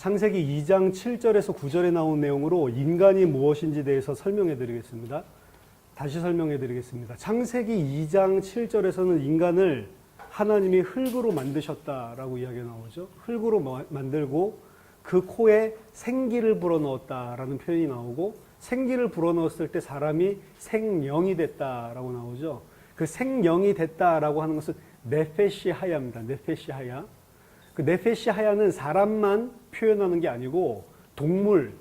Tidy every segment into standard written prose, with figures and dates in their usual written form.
창세기 2장 7절에서 9절에 나온 내용으로 인간이 무엇인지 대해서 설명해 드리겠습니다. 다시 설명해 드리겠습니다. 창세기 2장 7절에서는 인간을 하나님이 흙으로 만드셨다라고 이야기가 나오죠. 흙으로 만들고 그 코에 생기를 불어넣었다라는 표현이 나오고, 생기를 불어넣었을 때 사람이 생령이 됐다라고 나오죠. 그 생령이 됐다라고 하는 것은 네페시 하야입니다. 네페시 하야. 그 네페시 하야는 사람만 표현하는 게 아니고 동물,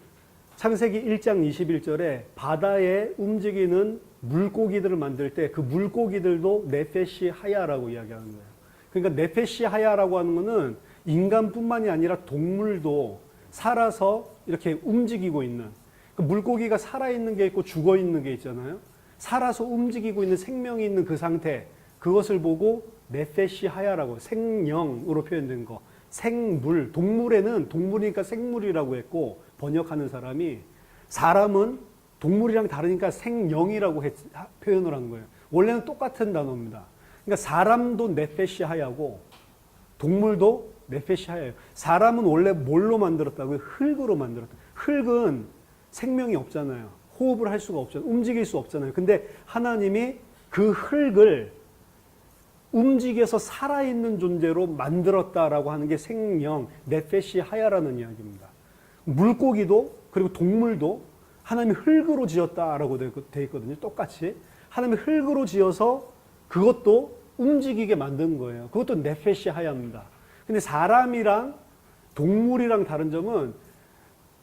창세기 1장 21절에 바다에 움직이는 물고기들을 만들 때 그 물고기들도 네페시 하야라고 이야기하는 거예요. 그러니까 네페시 하야라고 하는 것은 인간뿐만이 아니라 동물도 살아서 이렇게 움직이고 있는, 그 물고기가 살아있는 게 있고 죽어있는 게 있잖아요. 살아서 움직이고 있는 생명이 있는 그 상태, 그것을 보고 네페시 하야라고, 생령으로 표현된 거. 생물, 동물에는 동물이니까 생물이라고 했고, 번역하는 사람이, 사람은 동물이랑 다르니까 생령이라고 표현을 한 거예요. 원래는 똑같은 단어입니다. 그러니까 사람도 네페시 하야고 동물도 네페시 하야예요. 사람은 원래 뭘로 만들었다고요? 흙으로 만들었다. 흙은 생명이 없잖아요. 호흡을 할 수가 없잖아요. 움직일 수 없잖아요. 근데 하나님이 그 흙을 움직여서 살아있는 존재로 만들었다라고 하는 게 생령, 네페시 하야라는 이야기입니다. 물고기도 그리고 동물도 하나님이 흙으로 지었다라고 되어 있거든요. 똑같이. 하나님이 흙으로 지어서 그것도 움직이게 만든 거예요. 그것도 네페시 하야입니다. 근데 사람이랑 동물이랑 다른 점은,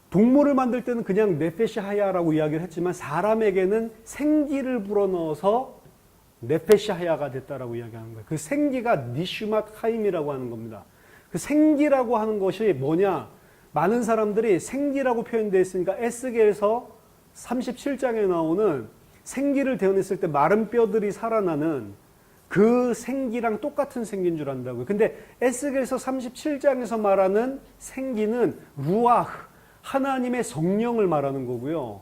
동물을 만들 때는 그냥 네페시 하야라고 이야기를 했지만 사람에게는 생기를 불어넣어서 네페시 하야가 됐다라고 이야기하는 거예요. 그 생기가 니슈맛 하임이라고 하는 겁니다. 그 생기라고 하는 것이 뭐냐? 많은 사람들이 생기라고 표현되어 있으니까 에스겔서 37장에 나오는 생기를 대언했을 때 마른 뼈들이 살아나는 그 생기랑 똑같은 생기인 줄 안다고요. 근데 에스겔서 37장에서 말하는 생기는 루아흐, 하나님의 성령을 말하는 거고요.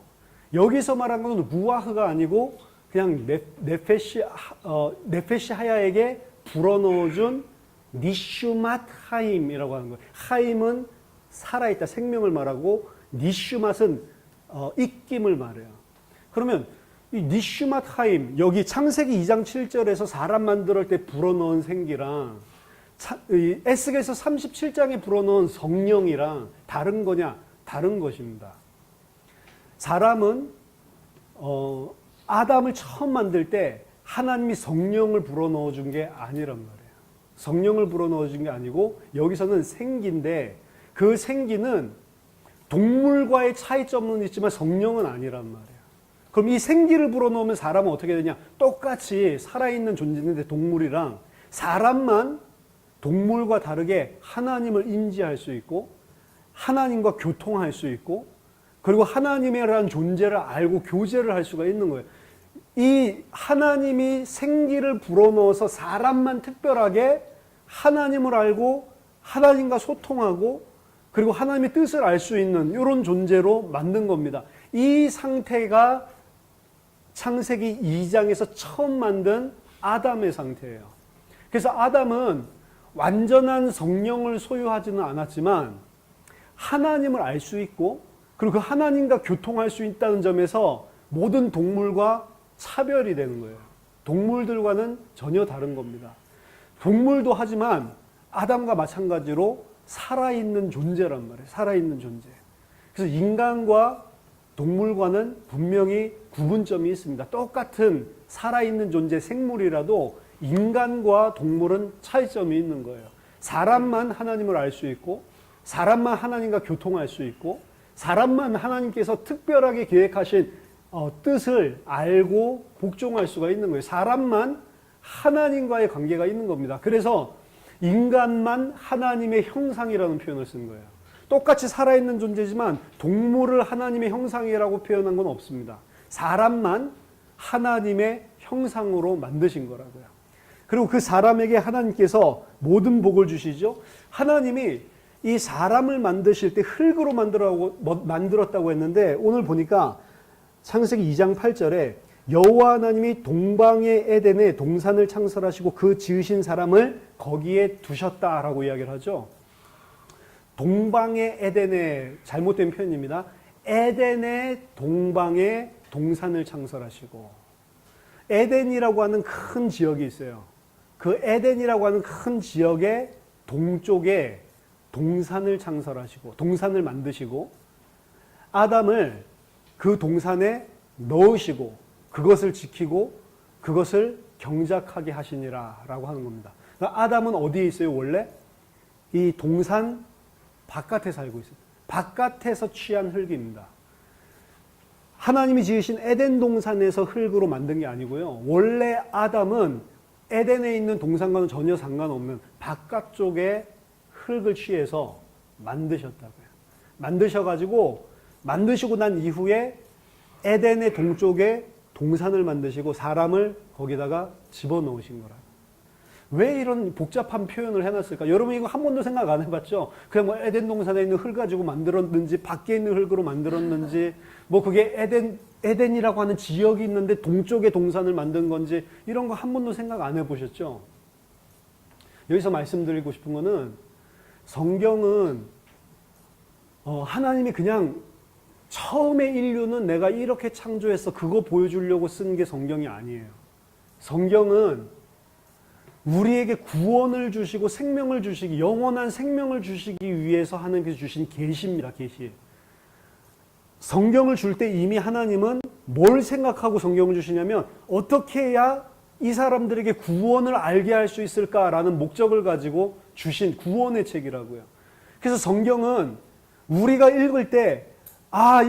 여기서 말하는 건 루아흐가 아니고 그냥 네페시 하야에게 불어넣어준 니슈맛 하임이라고 하는 거예요. 하임은 살아있다, 생명을 말하고, 니슈맛은 입김을 말해요. 그러면 이 니슈맛 하임, 여기 창세기 2장 7절에서 사람 만들 때 불어넣은 생기랑 에스겔서 37장에 불어넣은 성령이랑 다른 거냐? 다른 것입니다. 사람은 아담을 처음 만들 때 하나님이 성령을 불어넣어 준 게 아니란 말이에요. 성령을 불어넣어 준 게 아니고 여기서는 생기인데, 그 생기는 동물과의 차이점은 있지만 성령은 아니란 말이에요. 그럼 이 생기를 불어넣으면 사람은 어떻게 되냐? 똑같이 살아있는 존재인데 동물이랑, 사람만 동물과 다르게 하나님을 인지할 수 있고 하나님과 교통할 수 있고, 그리고 하나님이라는 존재를 알고 교제를 할 수가 있는 거예요. 이 하나님이 생기를 불어넣어서 사람만 특별하게 하나님을 알고 하나님과 소통하고 그리고 하나님의 뜻을 알 수 있는 이런 존재로 만든 겁니다. 이 상태가 창세기 2장에서 처음 만든 아담의 상태예요. 그래서 아담은 완전한 성령을 소유하지는 않았지만 하나님을 알 수 있고, 그리고 그 하나님과 교통할 수 있다는 점에서 모든 동물과 차별이 되는 거예요. 동물들과는 전혀 다른 겁니다. 동물도 하지만 아담과 마찬가지로 살아있는 존재란 말이에요. 살아있는 존재. 그래서 인간과 동물과는 분명히 구분점이 있습니다. 똑같은 살아있는 존재, 생물이라도 인간과 동물은 차이점이 있는 거예요. 사람만 하나님을 알 수 있고, 사람만 하나님과 교통할 수 있고, 사람만 하나님께서 특별하게 계획하신 뜻을 알고 복종할 수가 있는 거예요. 사람만 하나님과의 관계가 있는 겁니다. 그래서 인간만 하나님의 형상이라는 표현을 쓴 거예요. 똑같이 살아있는 존재지만 동물을 하나님의 형상이라고 표현한 건 없습니다. 사람만 하나님의 형상으로 만드신 거라고요. 그리고 그 사람에게 하나님께서 모든 복을 주시죠. 하나님이 이 사람을 만드실 때 흙으로 만들었다고 했는데, 오늘 보니까 창세기 2장 8절에 여호와 하나님이 동방의 에덴에 동산을 창설하시고 그 지으신 사람을 거기에 두셨다라고 이야기를 하죠. 동방의 에덴의 잘못된 표현입니다. 에덴의 동방에 동산을 창설하시고 에덴이라고 하는 큰 지역이 있어요. 그 에덴이라고 하는 큰 지역의 동쪽에 동산을 창설하시고 동산을 만드시고 아담을 그 동산에 넣으시고 그것을 지키고 그것을 경작하게 하시니라 라고 하는 겁니다. 그러니까 아담은 어디에 있어요? 원래 이 동산 바깥에 살고 있어요. 바깥에서 취한 흙입니다. 하나님이 지으신 에덴 동산에서 흙으로 만든 게 아니고요. 원래 아담은 에덴에 있는 동산과는 전혀 상관없는 바깥쪽에 흙을 취해서 만드셨다고요. 만드시고 난 이후에 에덴의 동쪽에 동산을 만드시고 사람을 거기다가 집어넣으신 거라. 왜 이런 복잡한 표현을 해놨을까? 여러분 이거 한 번도 생각 안 해봤죠? 그냥 뭐 에덴 동산에 있는 흙 가지고 만들었는지 밖에 있는 흙으로 만들었는지 뭐 그게 에덴이라고 하는 지역이 있는데 동쪽에 동산을 만든 건지 이런 거 한 번도 생각 안 해보셨죠? 여기서 말씀드리고 싶은 거는 성경은 하나님이 그냥 처음에 인류는 내가 이렇게 창조했어 그거 보여주려고 쓴 게 성경이 아니에요. 성경은 우리에게 구원을 주시고 생명을 주시기 영원한 생명을 주시기 위해서 하나님께서 주신 계시입니다. 계시. 성경을 줄 때 이미 하나님은 뭘 생각하고 성경을 주시냐면 어떻게 해야 이 사람들에게 구원을 알게 할 수 있을까라는 목적을 가지고 주신 구원의 책이라고요. 그래서 성경은 우리가 읽을 때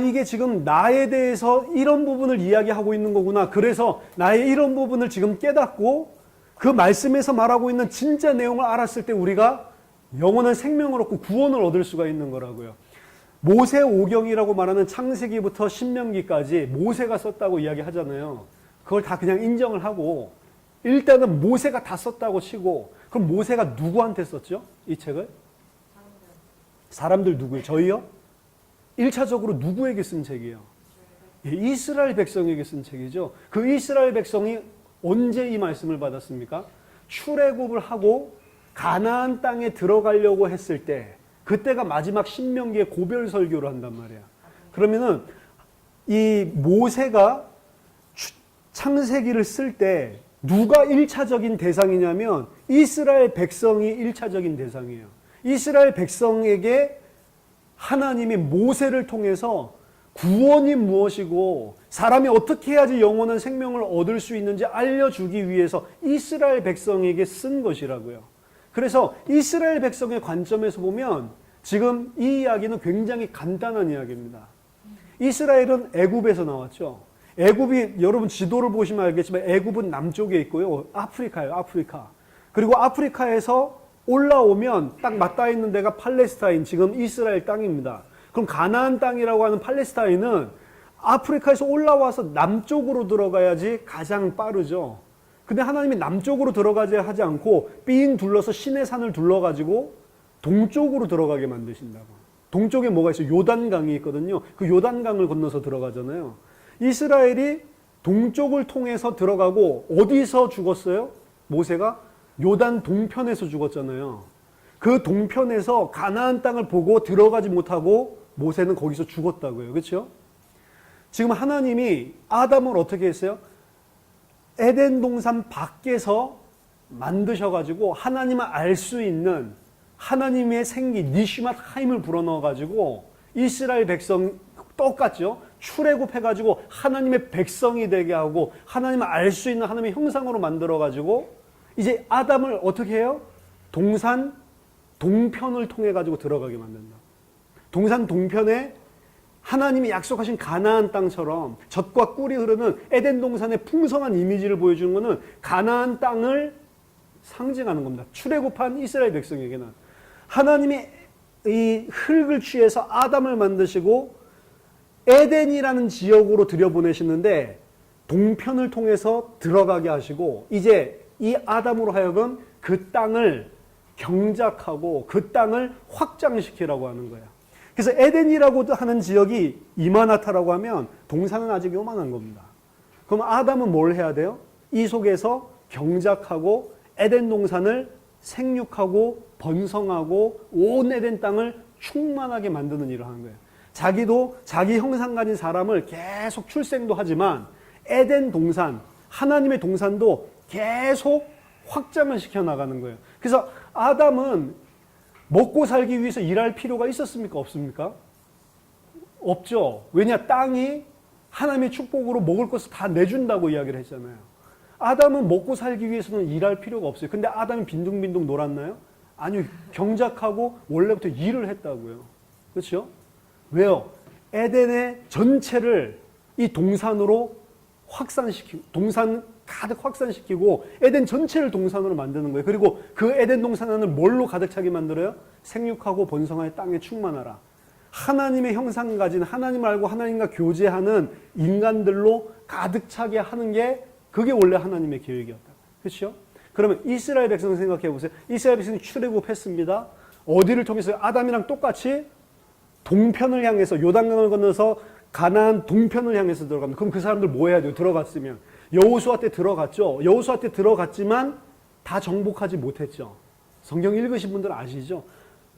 이게 지금 나에 대해서 이런 부분을 이야기하고 있는 거구나. 그래서 나의 이런 부분을 지금 깨닫고 그 말씀에서 말하고 있는 진짜 내용을 알았을 때 우리가 영원한 생명을 얻고 구원을 얻을 수가 있는 거라고요. 모세오경이라고 말하는 창세기부터 신명기까지 모세가 썼다고 이야기하잖아요. 그걸 다 그냥 인정을 하고 일단은 모세가 다 썼다고 치고 그럼 모세가 누구한테 썼죠? 이 책을? 사람들 누구예요? 저희요? 1차적으로 누구에게 쓴 책이에요? 이스라엘 백성에게 쓴 책이죠. 그 이스라엘 백성이 언제 이 말씀을 받았습니까? 출애굽을 하고 가나안 땅에 들어가려고 했을 때 그때가 마지막 신명기의 고별 설교를 한단 말이야. 그러면은 이 모세가 창세기를 쓸 때 누가 1차적인 대상이냐면 이스라엘 백성이 1차적인 대상이에요. 이스라엘 백성에게 하나님이 모세를 통해서 구원이 무엇이고 사람이 어떻게 해야지 영원한 생명을 얻을 수 있는지 알려주기 위해서 이스라엘 백성에게 쓴 것이라고요. 그래서 이스라엘 백성의 관점에서 보면 지금 이 이야기는 굉장히 간단한 이야기입니다. 이스라엘은 애굽에서 나왔죠. 애굽이 여러분 지도를 보시면 알겠지만 애굽은 남쪽에 있고요. 아프리카예요. 아프리카. 그리고 아프리카에서 올라오면 딱 맞닿아 있는 데가 팔레스타인, 지금 이스라엘 땅입니다. 그럼 가나안 땅이라고 하는 팔레스타인은 아프리카에서 올라와서 남쪽으로 들어가야지 가장 빠르죠. 근데 하나님이 남쪽으로 들어가지 하지 않고 삥 둘러서 시내산을 둘러가지고 동쪽으로 들어가게 만드신다고. 동쪽에 뭐가 있어요? 요단강이 있거든요. 그 요단강을 건너서 들어가잖아요. 이스라엘이 동쪽을 통해서 들어가고 어디서 죽었어요? 모세가 요단 동편에서 죽었잖아요. 그 동편에서 가나안 땅을 보고 들어가지 못하고 모세는 거기서 죽었다고요. 그렇죠? 지금 하나님이 아담을 어떻게 했어요? 에덴 동산 밖에서 만드셔가지고 하나님을 알 수 있는 하나님의 생기 니시맛 하임을 불어넣어가지고 이스라엘 백성 똑같죠? 출애굽해가지고 하나님의 백성이 되게 하고 하나님을 알 수 있는 하나님의 형상으로 만들어가지고 이제 아담을 어떻게 해요? 동산 동편을 통해 가지고 들어가게 만든다. 동산 동편에 하나님이 약속하신 가나안 땅처럼 젖과 꿀이 흐르는 에덴 동산의 풍성한 이미지를 보여주는 것은 가나안 땅을 상징하는 겁니다. 출애굽한 이스라엘 백성에게는 하나님이 이 흙을 취해서 아담을 만드시고 에덴이라는 지역으로 들여보내시는데 동편을 통해서 들어가게 하시고 이제 이 아담으로 하여금 그 땅을 경작하고 그 땅을 확장시키라고 하는 거예요. 그래서 에덴이라고 하는 지역이 이마나타라고 하면 동산은 아직 요만한 겁니다. 그럼 아담은 뭘 해야 돼요? 이 속에서 경작하고 에덴 동산을 생육하고 번성하고 온 에덴 땅을 충만하게 만드는 일을 하는 거예요. 자기도 자기 형상 가진 사람을 계속 출생도 하지만 에덴 동산, 하나님의 동산도 계속 확장을 시켜나가는 거예요. 그래서 아담은 먹고 살기 위해서 일할 필요가 있었습니까? 없습니까? 없죠. 왜냐? 땅이 하나님의 축복으로 먹을 것을 다 내준다고 이야기를 했잖아요. 아담은 먹고 살기 위해서는 일할 필요가 없어요. 근데 아담이 빈둥빈둥 놀았나요? 아니요. 경작하고 원래부터 일을 했다고요. 그렇죠? 왜요? 에덴의 전체를 이 동산으로 확산시키고, 동산 가득 확산시키고 에덴 전체를 동산으로 만드는 거예요. 그리고 그 에덴 동산을 뭘로 가득 차게 만들어요? 생육하고 번성하여 땅에 충만하라. 하나님의 형상 가진, 하나님 알고 하나님과 교제하는 인간들로 가득 차게 하는 게 그게 원래 하나님의 계획이었다. 그렇죠? 그러면 이스라엘 백성 생각해 보세요. 이스라엘 백성이 출애굽했습니다. 어디를 통해서? 아담이랑 똑같이 동편을 향해서, 요단강을 건너서 가나안 동편을 향해서 들어갑니다. 그럼 그 사람들 뭐 해야 돼요? 들어갔으면. 여호수아 때 들어갔죠. 여호수아 때 들어갔지만 다 정복하지 못했죠. 성경 읽으신 분들 아시죠?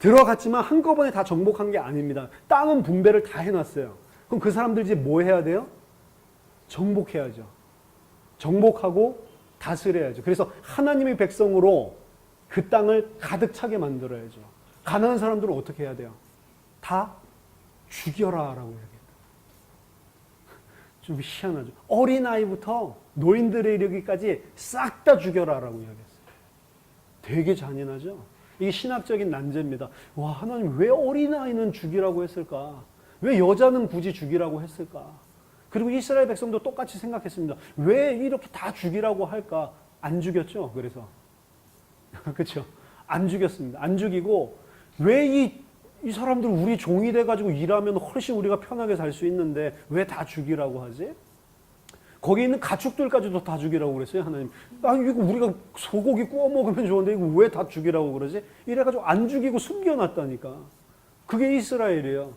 들어갔지만 한꺼번에 다 정복한 게 아닙니다. 땅은 분배를 다 해놨어요. 그럼 그 사람들 이제 뭐 해야 돼요? 정복해야죠. 정복하고 다스려야죠. 그래서 하나님의 백성으로 그 땅을 가득 차게 만들어야죠. 가난한 사람들은 어떻게 해야 돼요? 다 죽여라라고 얘기합니다. 좀 희한하죠. 어린아이부터 노인들의 이르기까지 싹 다 죽여라라고 이야기했어요. 되게 잔인하죠. 이게 신학적인 난제입니다. 와, 하나님 왜 어린아이는 죽이라고 했을까? 왜 여자는 굳이 죽이라고 했을까? 그리고 이스라엘 백성도 똑같이 생각했습니다. 왜 이렇게 다 죽이라고 할까? 안 죽였죠. 그래서 그렇죠. 안 죽였습니다. 안 죽이고 왜 이 사람들 우리 종이 돼가지고 일하면 훨씬 우리가 편하게 살 수 있는데 왜 다 죽이라고 하지? 거기 있는 가축들까지도 다 죽이라고 그랬어요, 하나님. 아니, 이거 우리가 소고기 구워 먹으면 좋은데 이거 왜 다 죽이라고 그러지? 이래가지고 안 죽이고 숨겨놨다니까. 그게 이스라엘이에요.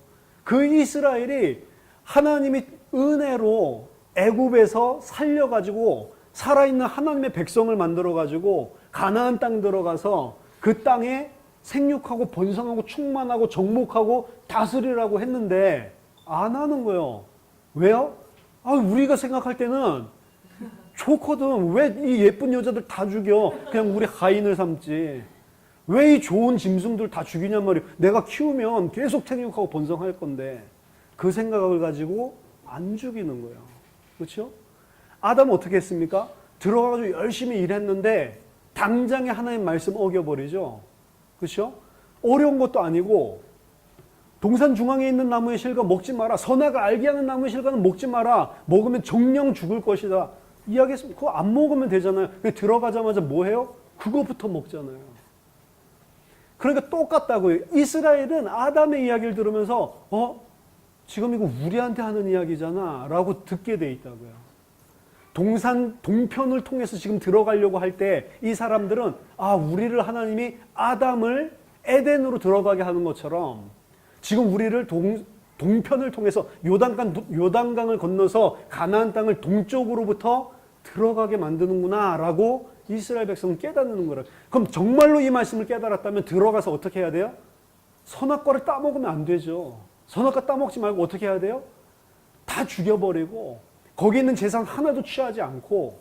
그 이스라엘이 하나님이 은혜로 애굽에서 살려가지고 살아있는 하나님의 백성을 만들어가지고 가나안 땅 들어가서 그 땅에 생육하고 번성하고 충만하고 정복하고 다스리라고 했는데 안 하는 거예요. 왜요? 아, 우리가 생각할 때는 좋거든. 왜 이 예쁜 여자들 다 죽여? 그냥 우리 하인을 삼지. 왜 이 좋은 짐승들 다 죽이냔 말이에요. 내가 키우면 계속 생육하고 번성할 건데 그 생각을 가지고 안 죽이는 거예요. 그렇죠? 아담은 어떻게 했습니까? 들어가가지고 열심히 일했는데 당장에 하나님 말씀 어겨버리죠. 그렇죠? 어려운 것도 아니고 동산 중앙에 있는 나무의 실과 먹지 마라. 선악을 알게 하는 나무의 실과는 먹지 마라. 먹으면 정령 죽을 것이다. 이야기했으면 그거 안 먹으면 되잖아요. 들어가자마자 뭐 해요? 그거부터 먹잖아요. 그러니까 똑같다고요. 이스라엘은 아담의 이야기를 들으면서 지금 이거 우리한테 하는 이야기잖아 라고 듣게 돼 있다고요. 동편을 통해서 지금 들어가려고 할 때 이 사람들은 우리를 하나님이 아담을 에덴으로 들어가게 하는 것처럼 지금 우리를 동편을 통해서 요단강을 건너서 가나안 땅을 동쪽으로부터 들어가게 만드는구나 라고 이스라엘 백성은 깨닫는 거라. 그럼 정말로 이 말씀을 깨달았다면 들어가서 어떻게 해야 돼요? 선악과를 따먹으면 안 되죠. 선악과 따먹지 말고 어떻게 해야 돼요? 다 죽여버리고 거기 있는 재산 하나도 취하지 않고,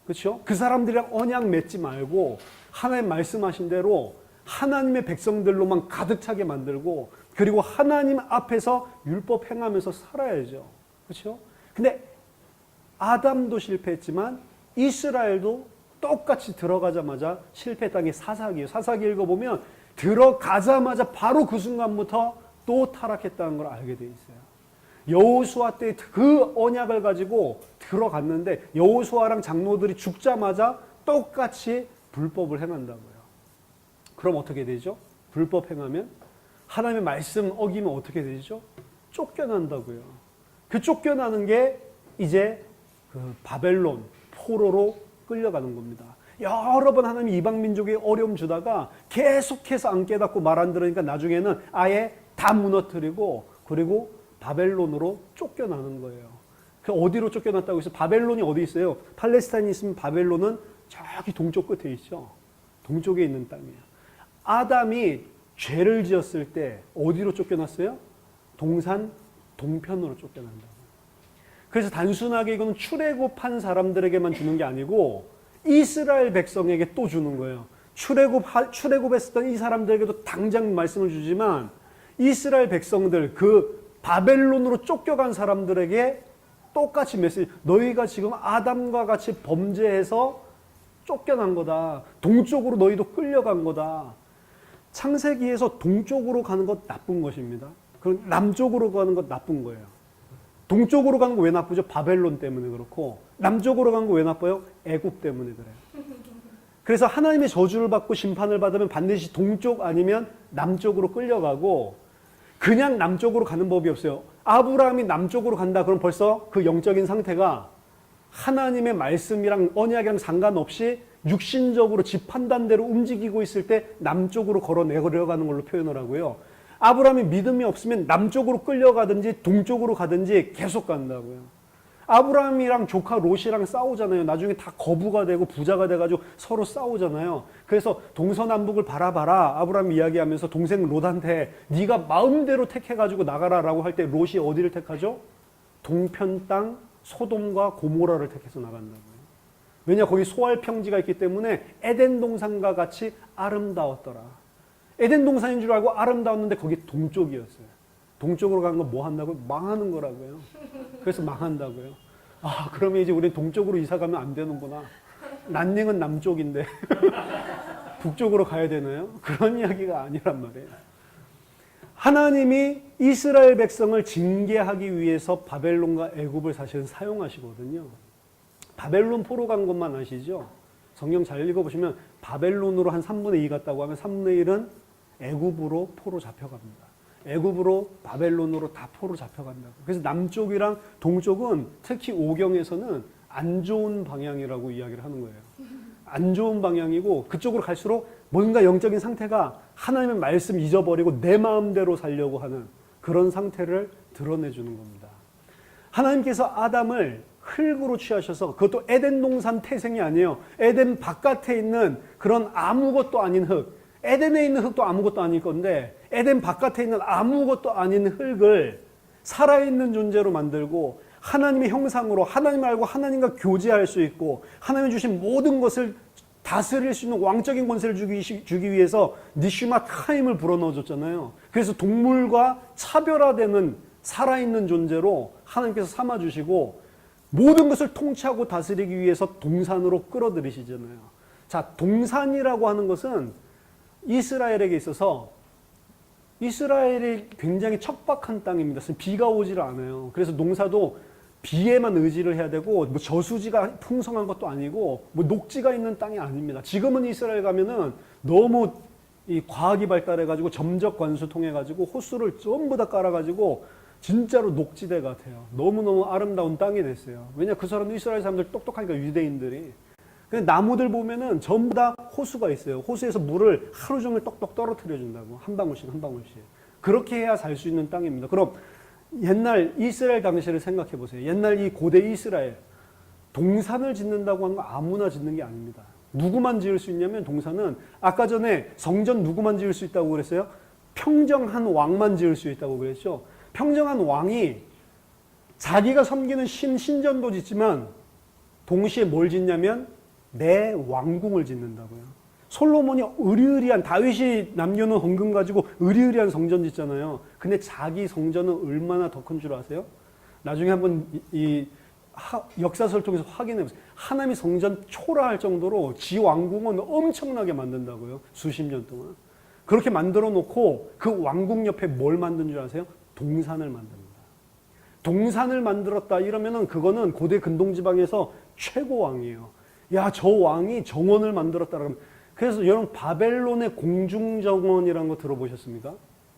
그렇죠? 그 사람들이랑 언약 맺지 말고 하나님 말씀하신 대로 하나님의 백성들로만 가득 차게 만들고 그리고 하나님 앞에서 율법 행하면서 살아야죠. 그렇죠? 근데 아담도 실패했지만 이스라엘도 똑같이 들어가자마자 실패했다는 게 사사기예요. 사사기 읽어보면 들어가자마자 바로 그 순간부터 또 타락했다는 걸 알게 돼 있어요. 여호수아 때 그 언약을 가지고 들어갔는데 여호수아랑 장로들이 죽자마자 똑같이 불법을 행한다고요. 그럼 어떻게 되죠? 불법 행하면 하나님의 말씀 어기면 어떻게 되죠? 쫓겨난다고요. 그 쫓겨나는 게 이제 그 바벨론 포로로 끌려가는 겁니다. 여러 번 하나님이 이방 민족에 어려움 주다가 계속해서 안 깨닫고 말 안 들으니까 나중에는 아예 다 무너뜨리고 그리고 바벨론으로 쫓겨나는 거예요. 그 어디로 쫓겨났다고 해서 바벨론이 어디 있어요? 팔레스타인이 있으면 바벨론은 저기 동쪽 끝에 있죠. 동쪽에 있는 땅이에요. 아담이 죄를 지었을 때 어디로 쫓겨났어요? 동산 동편으로 쫓겨난다고. 그래서 단순하게 이거는 출애굽한 사람들에게만 주는 게 아니고 이스라엘 백성에게 또 주는 거예요. 출애굽했었던 이 사람들에게도 당장 말씀을 주지만 이스라엘 백성들, 그 바벨론으로 쫓겨간 사람들에게 똑같이 메시지. 너희가 지금 아담과 같이 범죄해서 쫓겨난 거다. 동쪽으로 너희도 끌려간 거다. 창세기에서 동쪽으로 가는 것 나쁜 것입니다. 그럼 남쪽으로 가는 것 나쁜 거예요. 동쪽으로 가는 거 왜 나쁘죠? 바벨론 때문에 그렇고. 남쪽으로 가는 거 왜 나빠요? 애굽 때문에 그래요. 그래서 하나님의 저주를 받고 심판을 받으면 반드시 동쪽 아니면 남쪽으로 끌려가고, 그냥 남쪽으로 가는 법이 없어요. 아브라함이 남쪽으로 간다 그럼 벌써 그 영적인 상태가 하나님의 말씀이랑 언약이랑 상관없이 육신적으로 지 판단대로 움직이고 있을 때 남쪽으로 걸어 내려가는 걸로 표현을 하고요. 아브라함이 믿음이 없으면 남쪽으로 끌려가든지 동쪽으로 가든지 계속 간다고요. 아브라함이랑 조카 롯이랑 싸우잖아요. 나중에 다 거부가 되고 부자가 돼가지고 서로 싸우잖아요. 그래서 동서남북을 바라봐라. 아브라함이 이야기하면서 동생 롯한테 네가 마음대로 택해가지고 나가라라고 할 때 롯이 어디를 택하죠? 동편 땅 소돔과 고모라를 택해서 나간다고요. 왜냐, 거기 소알 평지가 있기 때문에 에덴 동산과 같이 아름다웠더라. 에덴 동산인 줄 알고 아름다웠는데 거기 동쪽이었어요. 동쪽으로 가는 건 뭐 한다고요? 망하는 거라고요. 그래서 망한다고요. 아, 그러면 이제 우리 동쪽으로 이사 가면 안 되는구나. 난닝은 남쪽인데 북쪽으로 가야 되나요? 그런 이야기가 아니란 말이에요. 하나님이 이스라엘 백성을 징계하기 위해서 바벨론과 애굽을 사실은 사용하시거든요. 바벨론 포로 간 것만 아시죠? 성경 잘 읽어보시면 바벨론으로 한 3분의 2 갔다고 하면 3분의 1은 애굽으로 포로 잡혀갑니다. 애굽으로 바벨론으로 다 포로 잡혀간다고. 그래서 남쪽이랑 동쪽은 특히 오경에서는 안 좋은 방향이라고 이야기를 하는 거예요. 안 좋은 방향이고 그쪽으로 갈수록 뭔가 영적인 상태가 하나님의 말씀 잊어버리고 내 마음대로 살려고 하는 그런 상태를 드러내주는 겁니다. 하나님께서 아담을 흙으로 취하셔서, 그것도 에덴 동산 태생이 아니에요. 에덴 바깥에 있는 그런 아무것도 아닌 흙, 에덴에 있는 흙도 아무것도 아닐 건데 에덴 바깥에 있는 아무것도 아닌 흙을 살아있는 존재로 만들고 하나님의 형상으로 하나님 알고 하나님과 교제할 수 있고 하나님이 주신 모든 것을 다스릴 수 있는 왕적인 권세를 주기 위해서 니슈마 타임을 불어넣어줬잖아요. 그래서 동물과 차별화되는 살아있는 존재로 하나님께서 삼아주시고 모든 것을 통치하고 다스리기 위해서 동산으로 끌어들이시잖아요. 자, 동산이라고 하는 것은 이스라엘에게 있어서 이스라엘이 굉장히 척박한 땅입니다. 비가 오질 않아요. 그래서 농사도 비에만 의지를 해야 되고 뭐 저수지가 풍성한 것도 아니고 뭐 녹지가 있는 땅이 아닙니다. 지금은 이스라엘 가면은 너무 이 과학이 발달해가지고 점적 관수 통해가지고 호수를 전부 다 깔아가지고 진짜로 녹지대 같아요. 너무너무 아름다운 땅이 됐어요. 왜냐, 그 사람들 이스라엘 사람들 똑똑하니까 유대인들이. 근데 나무들 보면은 전부 다 호수가 있어요. 호수에서 물을 하루 종일 똑똑 떨어뜨려 준다고. 한 방울씩 한 방울씩. 그렇게 해야 살 수 있는 땅입니다. 그럼 옛날 이스라엘 당시를 생각해 보세요. 옛날 이 고대 이스라엘. 동산을 짓는다고 하는 거 아무나 짓는 게 아닙니다. 누구만 지을 수 있냐면 동산은 아까 전에 성전 누구만 지을 수 있다고 그랬어요? 평정한 왕만 지을 수 있다고 그랬죠. 평정한 왕이 자기가 섬기는 신전도 짓지만 동시에 뭘 짓냐면 내 왕궁을 짓는다고요. 솔로몬이 의리의리한, 다윗이 남겨놓은 헌금 가지고 의리의리한 성전 짓잖아요. 근데 자기 성전은 얼마나 더 큰 줄 아세요? 나중에 한번 역사서를 통해서 확인해 보세요. 하나님이 성전 초라할 정도로 지 왕궁은 엄청나게 만든다고요. 수십 년 동안. 그렇게 만들어 놓고 그 왕궁 옆에 뭘 만든 줄 아세요? 동산을 만듭니다. 동산을 만들었다 이러면은 그거는 고대 근동지방에서 최고 왕이에요. 야, 저 왕이 정원을 만들었다 그러면. 그래서 여러분 바벨론의 공중정원이라는 거 들어보셨습니까?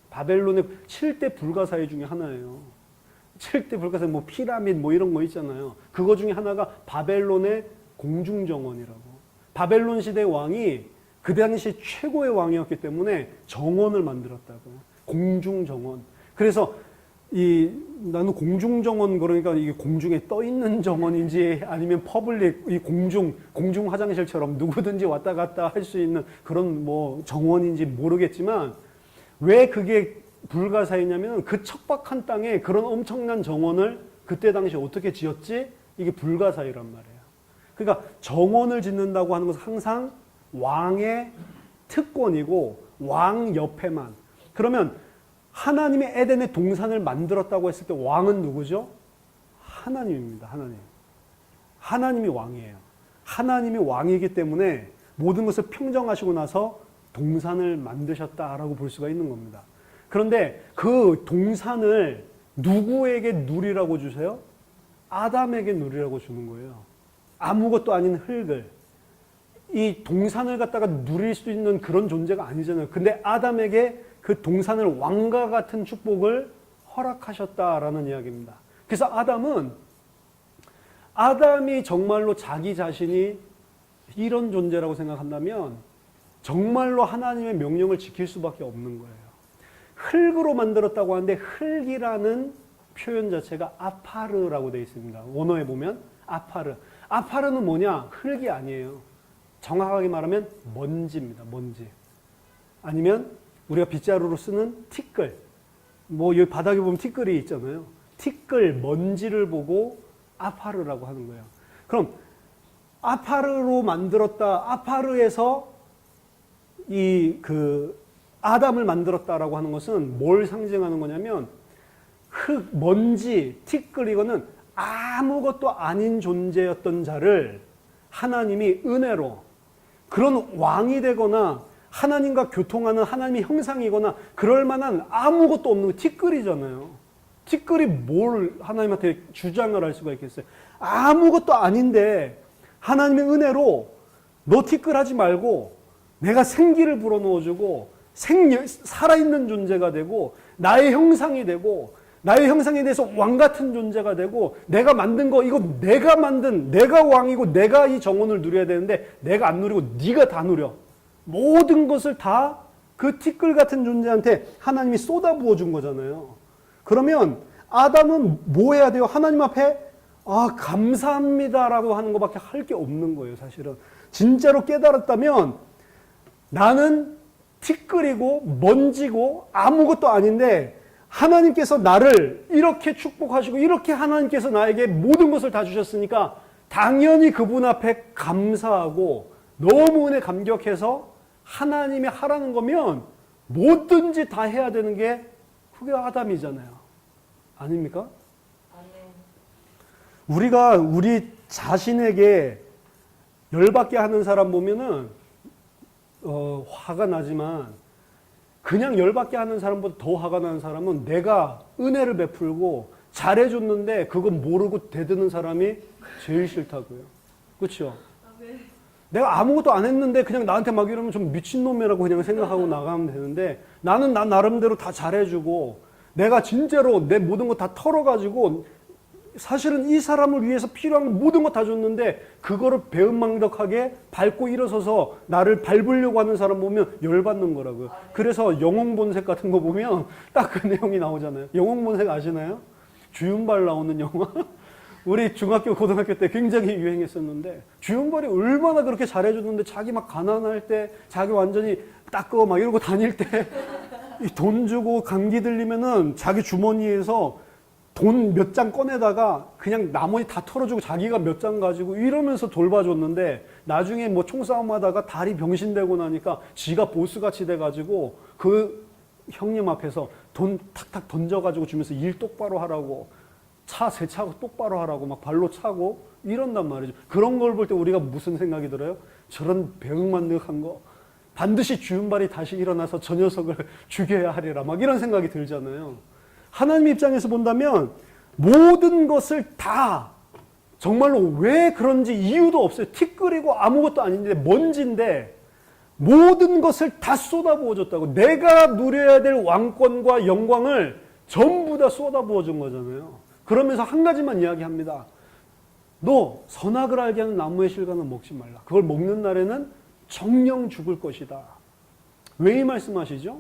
바벨론의 7대 불가사의 중에 하나예요. 7대 불가사의 뭐 피라밋 뭐 이런 거 있잖아요. 그거 중에 하나가 바벨론의 공중정원이라고. 바벨론 시대 왕이 그 당시 최고의 왕이었기 때문에 정원을 만들었다고. 공중정원. 그래서 나는 공중정원, 그러니까 이게 공중에 떠 있는 정원인지 아니면 퍼블릭, 이 공중 화장실처럼 누구든지 왔다 갔다 할 수 있는 그런 뭐 정원인지 모르겠지만, 왜 그게 불가사의냐면 그 척박한 땅에 그런 엄청난 정원을 그때 당시 어떻게 지었지? 이게 불가사의란 말이에요. 그러니까 정원을 짓는다고 하는 것은 항상 왕의 특권이고 왕 옆에만. 그러면 하나님이 에덴의 동산을 만들었다고 했을 때 왕은 누구죠? 하나님입니다. 하나님. 하나님이 왕이에요. 하나님이 왕이기 때문에 모든 것을 평정하시고 나서 동산을 만드셨다라고 볼 수가 있는 겁니다. 그런데 그 동산을 누구에게 누리라고 주세요? 아담에게 누리라고 주는 거예요. 아무것도 아닌 흙을. 이 동산을 갖다가 누릴 수 있는 그런 존재가 아니잖아요. 근데 아담에게 그 동산을 왕과 같은 축복을 허락하셨다라는 이야기입니다. 그래서 아담이 정말로 자기 자신이 이런 존재라고 생각한다면 정말로 하나님의 명령을 지킬 수밖에 없는 거예요. 흙으로 만들었다고 하는데 흙이라는 표현 자체가 아파르라고 되어 있습니다. 원어에 보면 아파르. 아파르는 뭐냐? 흙이 아니에요. 정확하게 말하면 먼지입니다. 먼지. 아니면 우리가 빗자루로 쓰는 티끌. 뭐 여기 바닥에 보면 티끌이 있잖아요. 티끌, 먼지를 보고 아파르라고 하는 거예요. 그럼 아파르로 만들었다. 아파르에서 아담을 만들었다라고 하는 것은 뭘 상징하는 거냐면 흙, 먼지, 티끌 이거는 아무것도 아닌 존재였던 자를 하나님이 은혜로 그런 왕이 되거나 하나님과 교통하는 하나님의 형상이거나 그럴 만한 아무것도 없는 티끌이잖아요. 티끌이 뭘 하나님한테 주장을 할 수가 있겠어요? 아무것도 아닌데 하나님의 은혜로 너 티끌 하지 말고 내가 생기를 불어넣어주고 살아있는 존재가 되고 나의 형상이 되고 나의 형상에 대해서 왕 같은 존재가 되고 내가 만든 거 이거 내가 만든 내가 왕이고 내가 이 정원을 누려야 되는데 내가 안 누리고 네가 다 누려. 모든 것을 다 그 티끌 같은 존재한테 하나님이 쏟아부어 준 거잖아요. 그러면 아담은 뭐 해야 돼요? 하나님 앞에 감사합니다라고 하는 것밖에 할 게 없는 거예요. 사실은 진짜로 깨달았다면 나는 티끌이고 먼지고 아무것도 아닌데 하나님께서 나를 이렇게 축복하시고 이렇게 하나님께서 나에게 모든 것을 다 주셨으니까 당연히 그분 앞에 감사하고 너무 은혜 감격해서 하나님이 하라는 거면 뭐든지 다 해야 되는 게 그게 아담이잖아요. 아닙니까? 우리가 우리 자신에게 열받게 하는 사람 보면은 화가 나지만 그냥 열받게 하는 사람보다 더 화가 나는 사람은 내가 은혜를 베풀고 잘해줬는데 그거 모르고 대드는 사람이 제일 싫다고요. 그렇죠? 내가 아무것도 안 했는데 그냥 나한테 막 이러면 좀 미친놈이라고 그냥 생각하고 나가면 되는데 나는 나 나름대로 다 잘해주고 내가 진짜로 내 모든 거 다 털어가지고 사실은 이 사람을 위해서 필요한 모든 거 다 줬는데 그거를 배은망덕하게 밟고 일어서서 나를 밟으려고 하는 사람 보면 열받는 거라고요. 그래서 영웅본색 같은 거 보면 딱 그 내용이 나오잖아요. 영웅본색 아시나요? 주윤발 나오는 영화. 우리 중학교, 고등학교 때 굉장히 유행했었는데 주윤발이 얼마나 그렇게 잘해줬는데 자기 막 가난할 때 자기 완전히 닦고 막 이러고 다닐 때 돈 주고 감기 들리면은 자기 주머니에서 돈 몇 장 꺼내다가 그냥 나머지 다 털어주고 자기가 몇 장 가지고 이러면서 돌봐줬는데 나중에 뭐 총싸움 하다가 다리 병신되고 나니까 지가 보스같이 돼가지고 그 형님 앞에서 돈 탁탁 던져가지고 주면서 일 똑바로 하라고 차 세차고 똑바로 하라고 막 발로 차고 이런단 말이죠. 그런 걸 볼 때 우리가 무슨 생각이 들어요? 저런 배은망덕한 거 반드시 주윤발이 다시 일어나서 저 녀석을 죽여야 하리라 막 이런 생각이 들잖아요. 하나님 입장에서 본다면 모든 것을 다 정말로 왜 그런지 이유도 없어요. 티끌이고 아무것도 아닌데 먼지인데 모든 것을 다 쏟아부어줬다고. 내가 누려야 될 왕권과 영광을 전부 다 쏟아부어준 거잖아요. 그러면서 한 가지만 이야기합니다. 너 선악을 알게 하는 나무의 실과는 먹지 말라. 그걸 먹는 날에는 정령 죽을 것이다. 왜 이 말씀하시죠?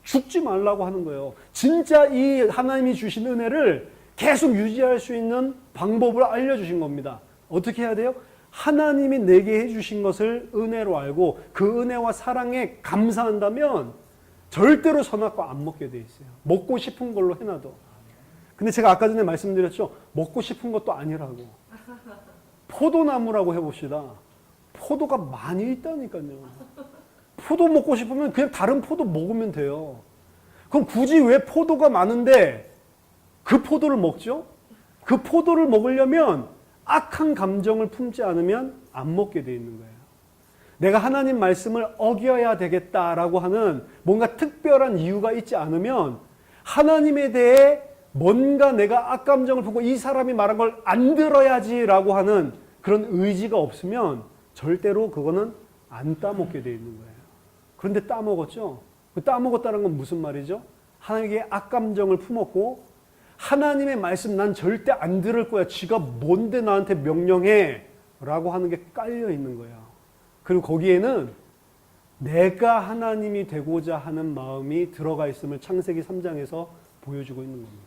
죽지 말라고 하는 거예요. 진짜 이 하나님이 주신 은혜를 계속 유지할 수 있는 방법을 알려주신 겁니다. 어떻게 해야 돼요? 하나님이 내게 해주신 것을 은혜로 알고 그 은혜와 사랑에 감사한다면 절대로 선악과 안 먹게 돼 있어요. 먹고 싶은 걸로 해놔도. 근데 제가 아까 전에 말씀드렸죠. 먹고 싶은 것도 아니라고. 포도나무라고 해봅시다. 포도가 많이 있다니까요. 포도 먹고 싶으면 그냥 다른 포도 먹으면 돼요. 그럼 굳이 왜 포도가 많은데 그 포도를 먹죠? 그 포도를 먹으려면 악한 감정을 품지 않으면 안 먹게 돼 있는 거예요. 내가 하나님 말씀을 어겨야 되겠다라고 하는 뭔가 특별한 이유가 있지 않으면 하나님에 대해 뭔가 내가 악감정을 품고 이 사람이 말한 걸 안 들어야지라고 하는 그런 의지가 없으면 절대로 그거는 안 따먹게 돼 있는 거예요. 그런데 따먹었죠? 따먹었다는 건 무슨 말이죠? 하나님께 악감정을 품었고 하나님의 말씀 난 절대 안 들을 거야. 지가 뭔데 나한테 명령해? 라고 하는 게 깔려 있는 거야. 그리고 거기에는 내가 하나님이 되고자 하는 마음이 들어가 있음을 창세기 3장에서 보여주고 있는 겁니다.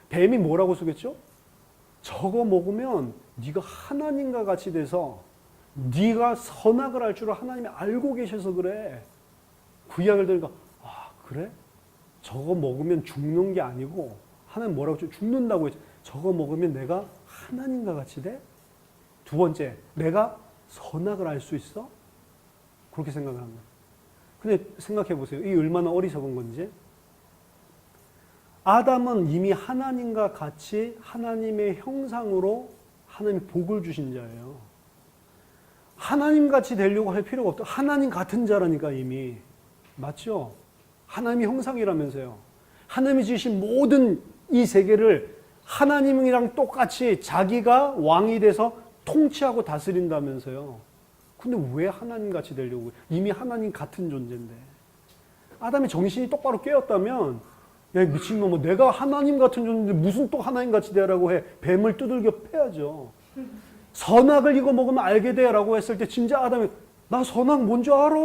뱀이 뭐라고 속였죠? 저거 먹으면 네가 하나님과 같이 돼서 네가 선악을 할 줄을 하나님이 알고 계셔서 그래. 그 이야기를 들으니까 아 그래? 저거 먹으면 죽는 게 아니고 하나님 뭐라고 했죠? 죽는다고 했죠. 저거 먹으면 내가 하나님과 같이 돼? 두 번째, 내가 선악을 알 수 있어? 그렇게 생각을 한 거예요. 근데 생각해 보세요. 이 얼마나 어리석은 건지. 아담은 이미 하나님과 같이 하나님의 형상으로 하나님이 복을 주신 자예요. 하나님같이 되려고 할 필요가 없다. 하나님 같은 자라니까 이미. 맞죠? 하나님의 형상이라면서요. 하나님이 지으신 모든 이 세계를 하나님이랑 똑같이 자기가 왕이 돼서 통치하고 다스린다면서요. 근데 왜 하나님같이 되려고? 이미 하나님 같은 존재인데. 아담이 정신이 똑바로 깨었다면 야 미친놈아 내가 하나님 같은 존재인데 무슨 또 하나님같이 되라고 해. 뱀을 두들겨 패야죠. 선악을 이거 먹으면 알게 돼 라고 했을 때 진짜 아담이 나 선악 뭔지 알아.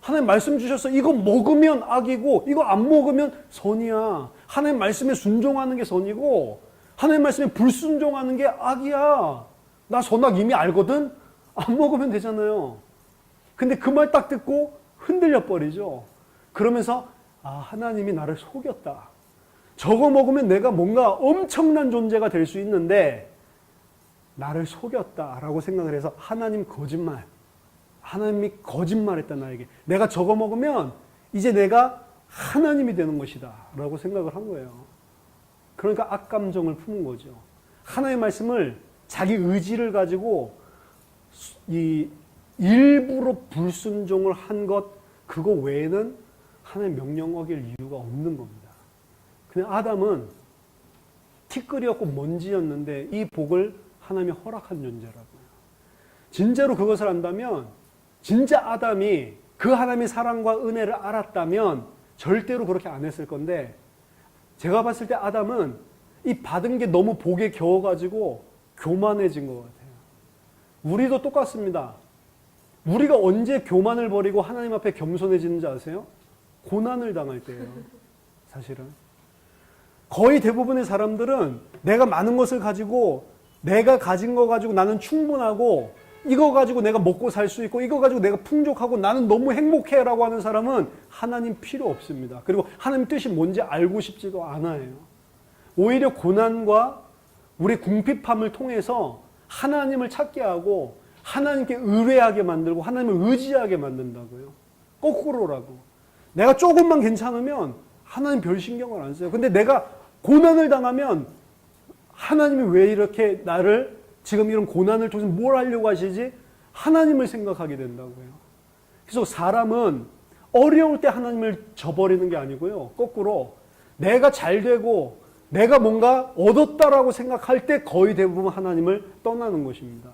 하나님 말씀 주셨어. 이거 먹으면 악이고 이거 안 먹으면 선이야. 하나님 말씀에 순종하는 게 선이고 하나님 말씀에 불순종하는 게 악이야. 나 선악 이미 알거든. 안 먹으면 되잖아요. 근데 그 말 딱 듣고 흔들려 버리죠. 그러면서 아 하나님이 나를 속였다. 저거 먹으면 내가 뭔가 엄청난 존재가 될 수 있는데 나를 속였다라고 생각을 해서 하나님 거짓말. 하나님이 거짓말했다 나에게. 내가 저거 먹으면 이제 내가 하나님이 되는 것이다 라고 생각을 한 거예요. 그러니까 악감정을 품은 거죠. 하나님의 말씀을 자기 의지를 가지고 이 일부러 불순종을 한 것 그거 외에는 하나님 명령 어길 이유가 없는 겁니다. 근데 아담은 티끌이었고 먼지였는데 이 복을 하나님이 허락한 존재라고요. 진짜로 그것을 안다면 진짜 아담이 그 하나님의 사랑과 은혜를 알았다면 절대로 그렇게 안 했을 건데 제가 봤을 때 아담은 이 받은 게 너무 복에 겨워가지고 교만해진 것 같아요. 우리도 똑같습니다. 우리가 언제 교만을 버리고 하나님 앞에 겸손해지는지 아세요? 고난을 당할 때예요. 사실은. 거의 대부분의 사람들은 내가 많은 것을 가지고 내가 가진 거 가지고 나는 충분하고 이거 가지고 내가 먹고 살 수 있고 이거 가지고 내가 풍족하고 나는 너무 행복해 라고 하는 사람은 하나님 필요 없습니다. 그리고 하나님 뜻이 뭔지 알고 싶지도 않아요. 오히려 고난과 우리 궁핍함을 통해서 하나님을 찾게 하고 하나님께 의뢰하게 만들고 하나님을 의지하게 만든다고요. 거꾸로라고. 내가 조금만 괜찮으면 하나님 별 신경을 안 써요. 근데 내가 고난을 당하면 하나님이 왜 이렇게 나를 지금 이런 고난을 통해서 뭘 하려고 하시지? 하나님을 생각하게 된다고요. 그래서 사람은 어려울 때 하나님을 저버리는 게 아니고요. 거꾸로 내가 잘 되고 내가 뭔가 얻었다라고 생각할 때 거의 대부분 하나님을 떠나는 것입니다.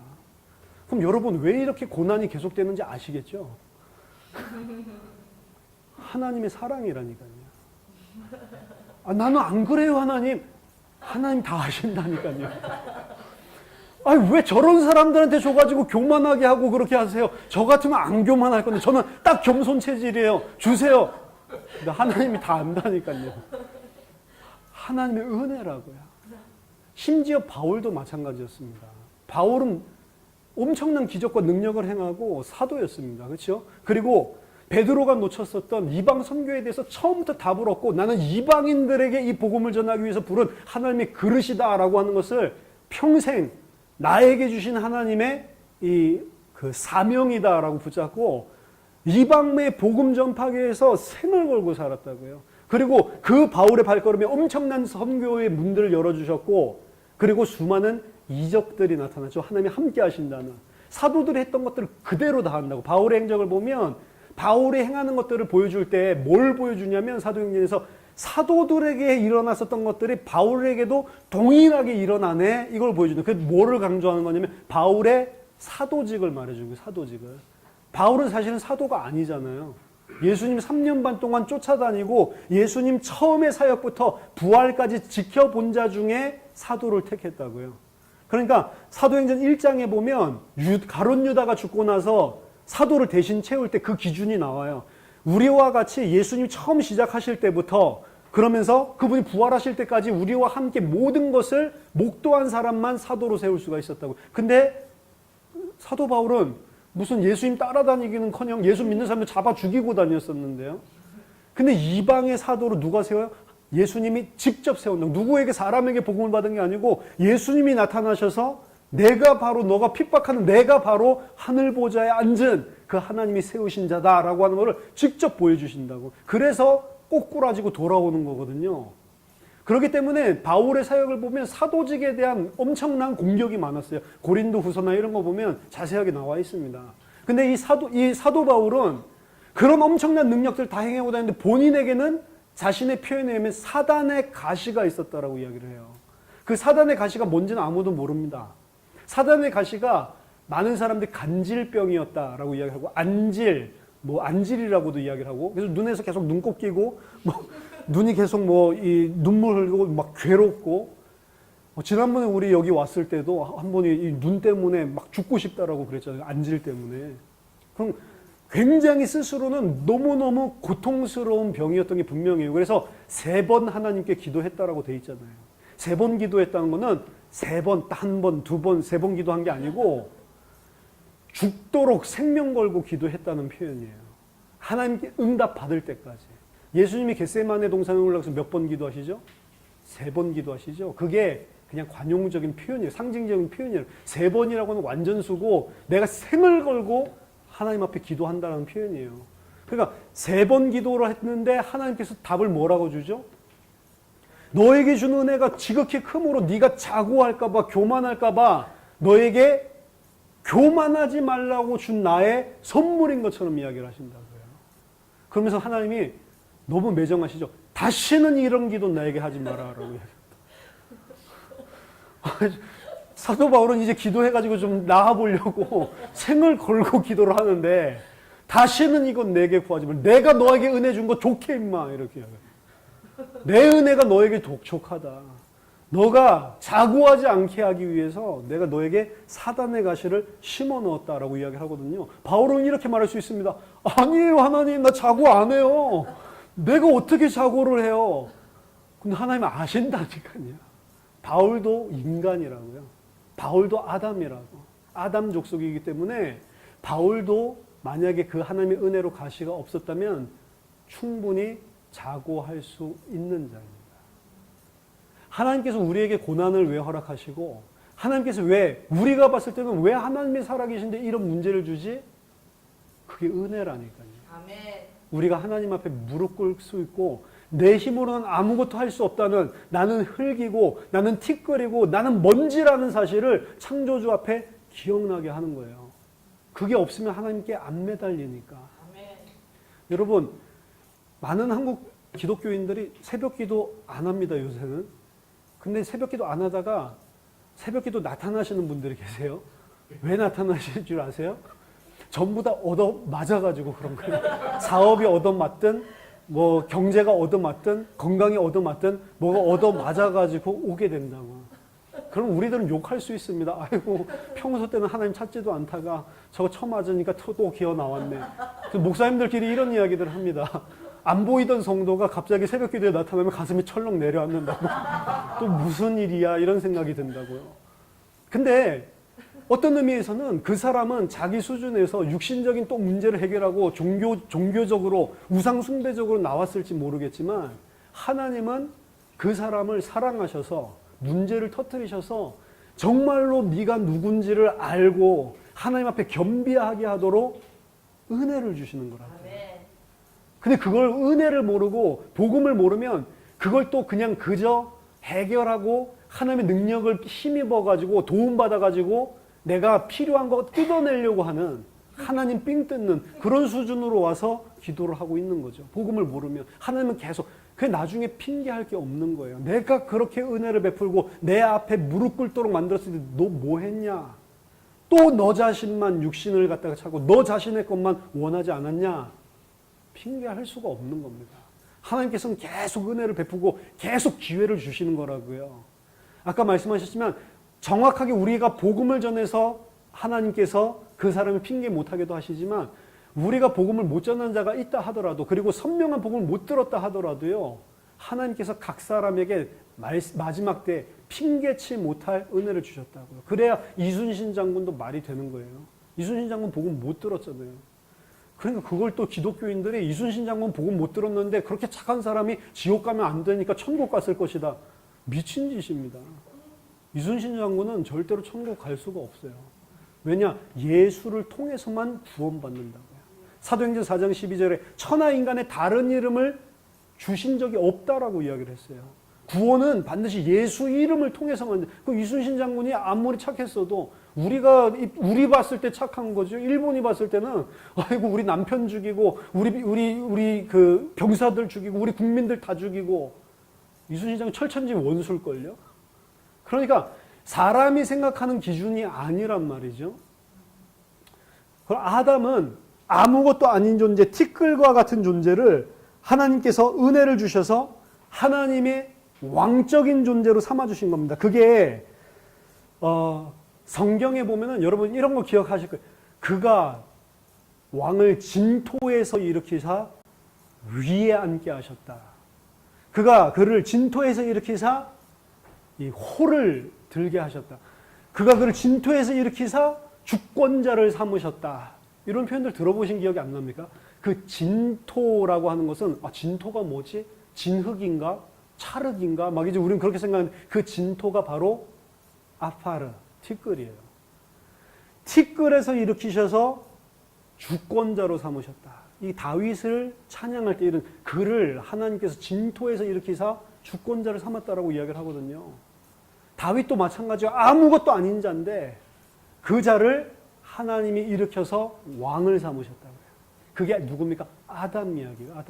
그럼 여러분 왜 이렇게 고난이 계속되는지 아시겠죠? 하나님의 사랑이라니까요. 아, 나는 안 그래요 하나님. 하나님 다 아신다니까요. 아니 왜 저런 사람들한테 줘가지고 교만하게 하고 그렇게 하세요? 저 같으면 안 교만할 건데 저는 딱 겸손 체질이에요. 주세요. 근데 하나님이 다 안다니까요. 하나님의 은혜라고요. 심지어 바울도 마찬가지였습니다. 바울은 엄청난 기적과 능력을 행하고 사도였습니다. 그렇죠? 그리고 베드로가 놓쳤었던 이방 선교에 대해서 처음부터 답을 얻고 나는 이방인들에게 이 복음을 전하기 위해서 부른 하나님의 그릇이다라고 하는 것을 평생 나에게 주신 하나님의 그 사명이다라고 붙잡고 이방의 복음 전파하기 위해서 생을 걸고 살았다고요. 그리고 그 바울의 발걸음에 엄청난 선교의 문들을 열어주셨고, 그리고 수많은 이적들이 나타났죠. 하나님이 함께 하신다는. 사도들이 했던 것들을 그대로 다 한다고. 바울의 행적을 보면 바울이 행하는 것들을 보여줄 때 뭘 보여주냐면 사도행전에서 사도들에게 일어났었던 것들이 바울에게도 동일하게 일어나네, 이걸 보여주는. 그 뭐를 강조하는 거냐면 바울의 사도직을 말해주는 거예요. 사도직을. 바울은 사실은 사도가 아니잖아요. 예수님 3년 반 동안 쫓아다니고 예수님 처음의 사역부터 부활까지 지켜본 자 중에 사도를 택했다고요. 그러니까 사도행전 1장에 보면 가룟 유다가 죽고 나서 사도를 대신 채울 때 그 기준이 나와요. 우리와 같이 예수님 처음 시작하실 때부터 그러면서 그분이 부활하실 때까지 우리와 함께 모든 것을 목도한 사람만 사도로 세울 수가 있었다고. 근데 사도 바울은 무슨 예수님 따라다니기는커녕 예수 믿는 사람을 잡아 죽이고 다녔었는데요. 근데 이방의 사도로 누가 세워요? 예수님이 직접 세운다. 누구에게 사람에게 복음을 받은 게 아니고 예수님이 나타나셔서 내가 바로 너가 핍박하는 내가 바로 하늘 보좌에 앉은 그 하나님이 세우신 자다라고 하는 것을 직접 보여주신다고. 그래서 꼬꾸라지고 돌아오는 거거든요. 그렇기 때문에 바울의 사역을 보면 사도직에 대한 엄청난 공격이 많았어요. 고린도 후서나 이런 거 보면 자세하게 나와 있습니다. 근데 이 사도 바울은 그런 엄청난 능력들을 다 행하고 다니는데 본인에게는 자신의 표현에 의하면 사단의 가시가 있었다라고 이야기를 해요. 그 사단의 가시가 뭔지는 아무도 모릅니다. 사단의 가시가 많은 사람들이 간질병이었다라고 이야기하고 안질이라고도 이야기를 하고, 그래서 눈에서 계속 눈곱 끼고 눈이 계속 이 눈물 흘리고 막 괴롭고, 지난번에 우리 여기 왔을 때도 한 분이 이 눈 때문에 막 죽고 싶다라고 그랬잖아요. 안질 때문에. 그럼 굉장히 스스로는 너무너무 고통스러운 병이었던 게 분명해요. 그래서 3번 하나님께 기도했다라고 돼 있잖아요. 3번 기도했다는 거는 3번, 1번, 2번, 3번 기도한 게 아니고 죽도록 생명 걸고 기도했다는 표현이에요. 하나님께 응답 받을 때까지. 예수님이 겟세마네 동산에 올라가서 몇 번 기도하시죠? 3번 기도하시죠? 그게 그냥 관용적인 표현이에요. 상징적인 표현이에요. 3번이라고 하는 완전수고 내가 생을 걸고 하나님 앞에 기도한다는 표현이에요. 그러니까 3번 기도를 했는데 하나님께서 답을 뭐라고 주죠? 너에게 준 은혜가 지극히 크므로 네가 자고할까 봐, 교만할까 봐 너에게 교만하지 말라고 준 나의 선물인 것처럼 이야기를 하신다고요. 그러면서 하나님이 너무 매정하시죠. 다시는 이런 기도 나에게 하지 마라라고 이야기합니다. 사도 바울은 이제 기도해가지고 좀 나아보려고 생을 걸고 기도를 하는데 다시는 이건 내게 구하지 마. 내가 너에게 은혜 준 거 좋게 임마 이렇게 이야기해요. 내 은혜가 너에게 독촉하다. 너가 자고하지 않게 하기 위해서 내가 너에게 사단의 가시를 심어 넣었다라고 이야기하거든요. 바울은 이렇게 말할 수 있습니다. 아니에요, 하나님, 나 자고 안 해요. 내가 어떻게 자고를 해요? 근데 하나님은 아신다니까요. 바울도 인간이라고요. 바울도 아담이라고. 아담 족속이기 때문에 바울도 만약에 그 하나님의 은혜로 가시가 없었다면 충분히 자고할 수 있는 자입니다. 하나님께서 우리에게 고난을 왜 허락하시고 하나님께서 왜 우리가 봤을 때는 왜 하나님이 살아계신데 이런 문제를 주지? 그게 은혜라니까요. 아멘. 우리가 하나님 앞에 무릎 꿇을 수 있고 내 힘으로는 아무것도 할 수 없다는 나는 흙이고 나는 티끌이고 나는 먼지라는 사실을 창조주 앞에 기억나게 하는 거예요. 그게 없으면 하나님께 안 매달리니까. 아멘. 여러분, 많은 한국 기독교인들이 새벽기도 안 합니다, 요새는. 근데 새벽기도 안 하다가 새벽기도 나타나시는 분들이 계세요. 왜 나타나실 줄 아세요? 전부 다 얻어맞아가지고 그런 거예요. 사업이 얻어맞든 뭐 경제가 얻어맞든 건강이 얻어맞든 뭐가 얻어맞아가지고 오게 된다고. 그럼 우리들은 욕할 수 있습니다. 아이고 평소 때는 하나님 찾지도 않다가 저거 처맞으니까 또 기어 나왔네. 목사님들끼리 이런 이야기들을 합니다. 안 보이던 성도가 갑자기 새벽 기도에 나타나면 가슴이 철렁 내려앉는다고. 또 무슨 일이야 이런 생각이 든다고요. 근데 어떤 의미에서는 그 사람은 자기 수준에서 육신적인 또 문제를 해결하고 종교적으로 우상숭배적으로 나왔을지 모르겠지만 하나님은 그 사람을 사랑하셔서 문제를 터뜨리셔서 정말로 네가 누군지를 알고 하나님 앞에 겸비하게 하도록 은혜를 주시는 거라고요. 근데 그걸 은혜를 모르고 복음을 모르면 그걸 또 그냥 그저 해결하고 하나님의 능력을 힘입어가지고 도움받아가지고 내가 필요한 거 뜯어내려고 하는 하나님 삥 뜯는 그런 수준으로 와서 기도를 하고 있는 거죠. 복음을 모르면 하나님은 계속 그게 나중에 핑계할 게 없는 거예요. 내가 그렇게 은혜를 베풀고 내 앞에 무릎 꿇도록 만들었을 때 너 뭐 했냐? 또 너 자신만 육신을 갖다가 찾고 너 자신의 것만 원하지 않았냐? 핑계할 수가 없는 겁니다. 하나님께서는 계속 은혜를 베푸고 계속 기회를 주시는 거라고요. 아까 말씀하셨지만 정확하게 우리가 복음을 전해서 하나님께서 그 사람을 핑계 못하게도 하시지만 우리가 복음을 못 전하는 자가 있다 하더라도 그리고 선명한 복음을 못 들었다 하더라도요. 하나님께서 각 사람에게 마지막 때 핑계치 못할 은혜를 주셨다고요. 그래야 이순신 장군도 말이 되는 거예요. 이순신 장군 복음 못 들었잖아요. 그러니까 그걸 또 기독교인들이 이순신 장군 복음 못 들었는데 그렇게 착한 사람이 지옥 가면 안 되니까 천국 갔을 것이다. 미친 짓입니다. 이순신 장군은 절대로 천국 갈 수가 없어요. 왜냐? 예수를 통해서만 구원받는다고요. 사도행전 4장 12절에 천하 인간의 다른 이름을 주신 적이 없다라고 이야기를 했어요. 구원은 반드시 예수 이름을 통해서만. 그 이순신 장군이 아무리 착했어도 우리 봤을 때 착한 거죠. 일본이 봤을 때는 아이고 우리 남편 죽이고 우리 그 병사들 죽이고 우리 국민들 다 죽이고 이순신 장군 철천지 원수일걸요. 그러니까 사람이 생각하는 기준이 아니란 말이죠. 아담은 아무것도 아닌 존재, 티끌과 같은 존재를 하나님께서 은혜를 주셔서 하나님의 왕적인 존재로 삼아주신 겁니다. 그게 성경에 보면은 여러분 이런 거 기억하실 거예요. 그가 왕을 진토에서 일으키사 위에 앉게 하셨다. 그가 그를 진토에서 일으키사 이 호를 들게 하셨다. 그가 그를 진토에서 일으키사 주권자를 삼으셨다. 이런 표현들 들어보신 기억이 안 납니까? 그 진토라고 하는 것은 진토가 뭐지? 진흙인가? 찰흙인가? 막 이제 우리는 그렇게 생각하는데 그 진토가 바로 아파르, 티끌이에요. 티끌에서 일으키셔서 주권자로 삼으셨다. 이 다윗을 찬양할 때 이런 그를 하나님께서 진토에서 일으키사 주권자를 삼았다라고 이야기를 하거든요. 다윗도 마찬가지로 아무것도 아닌 자인데 그 자를 하나님이 일으켜서 왕을 삼으셨다고요. 그게 누굽니까? 아담 이야기예요.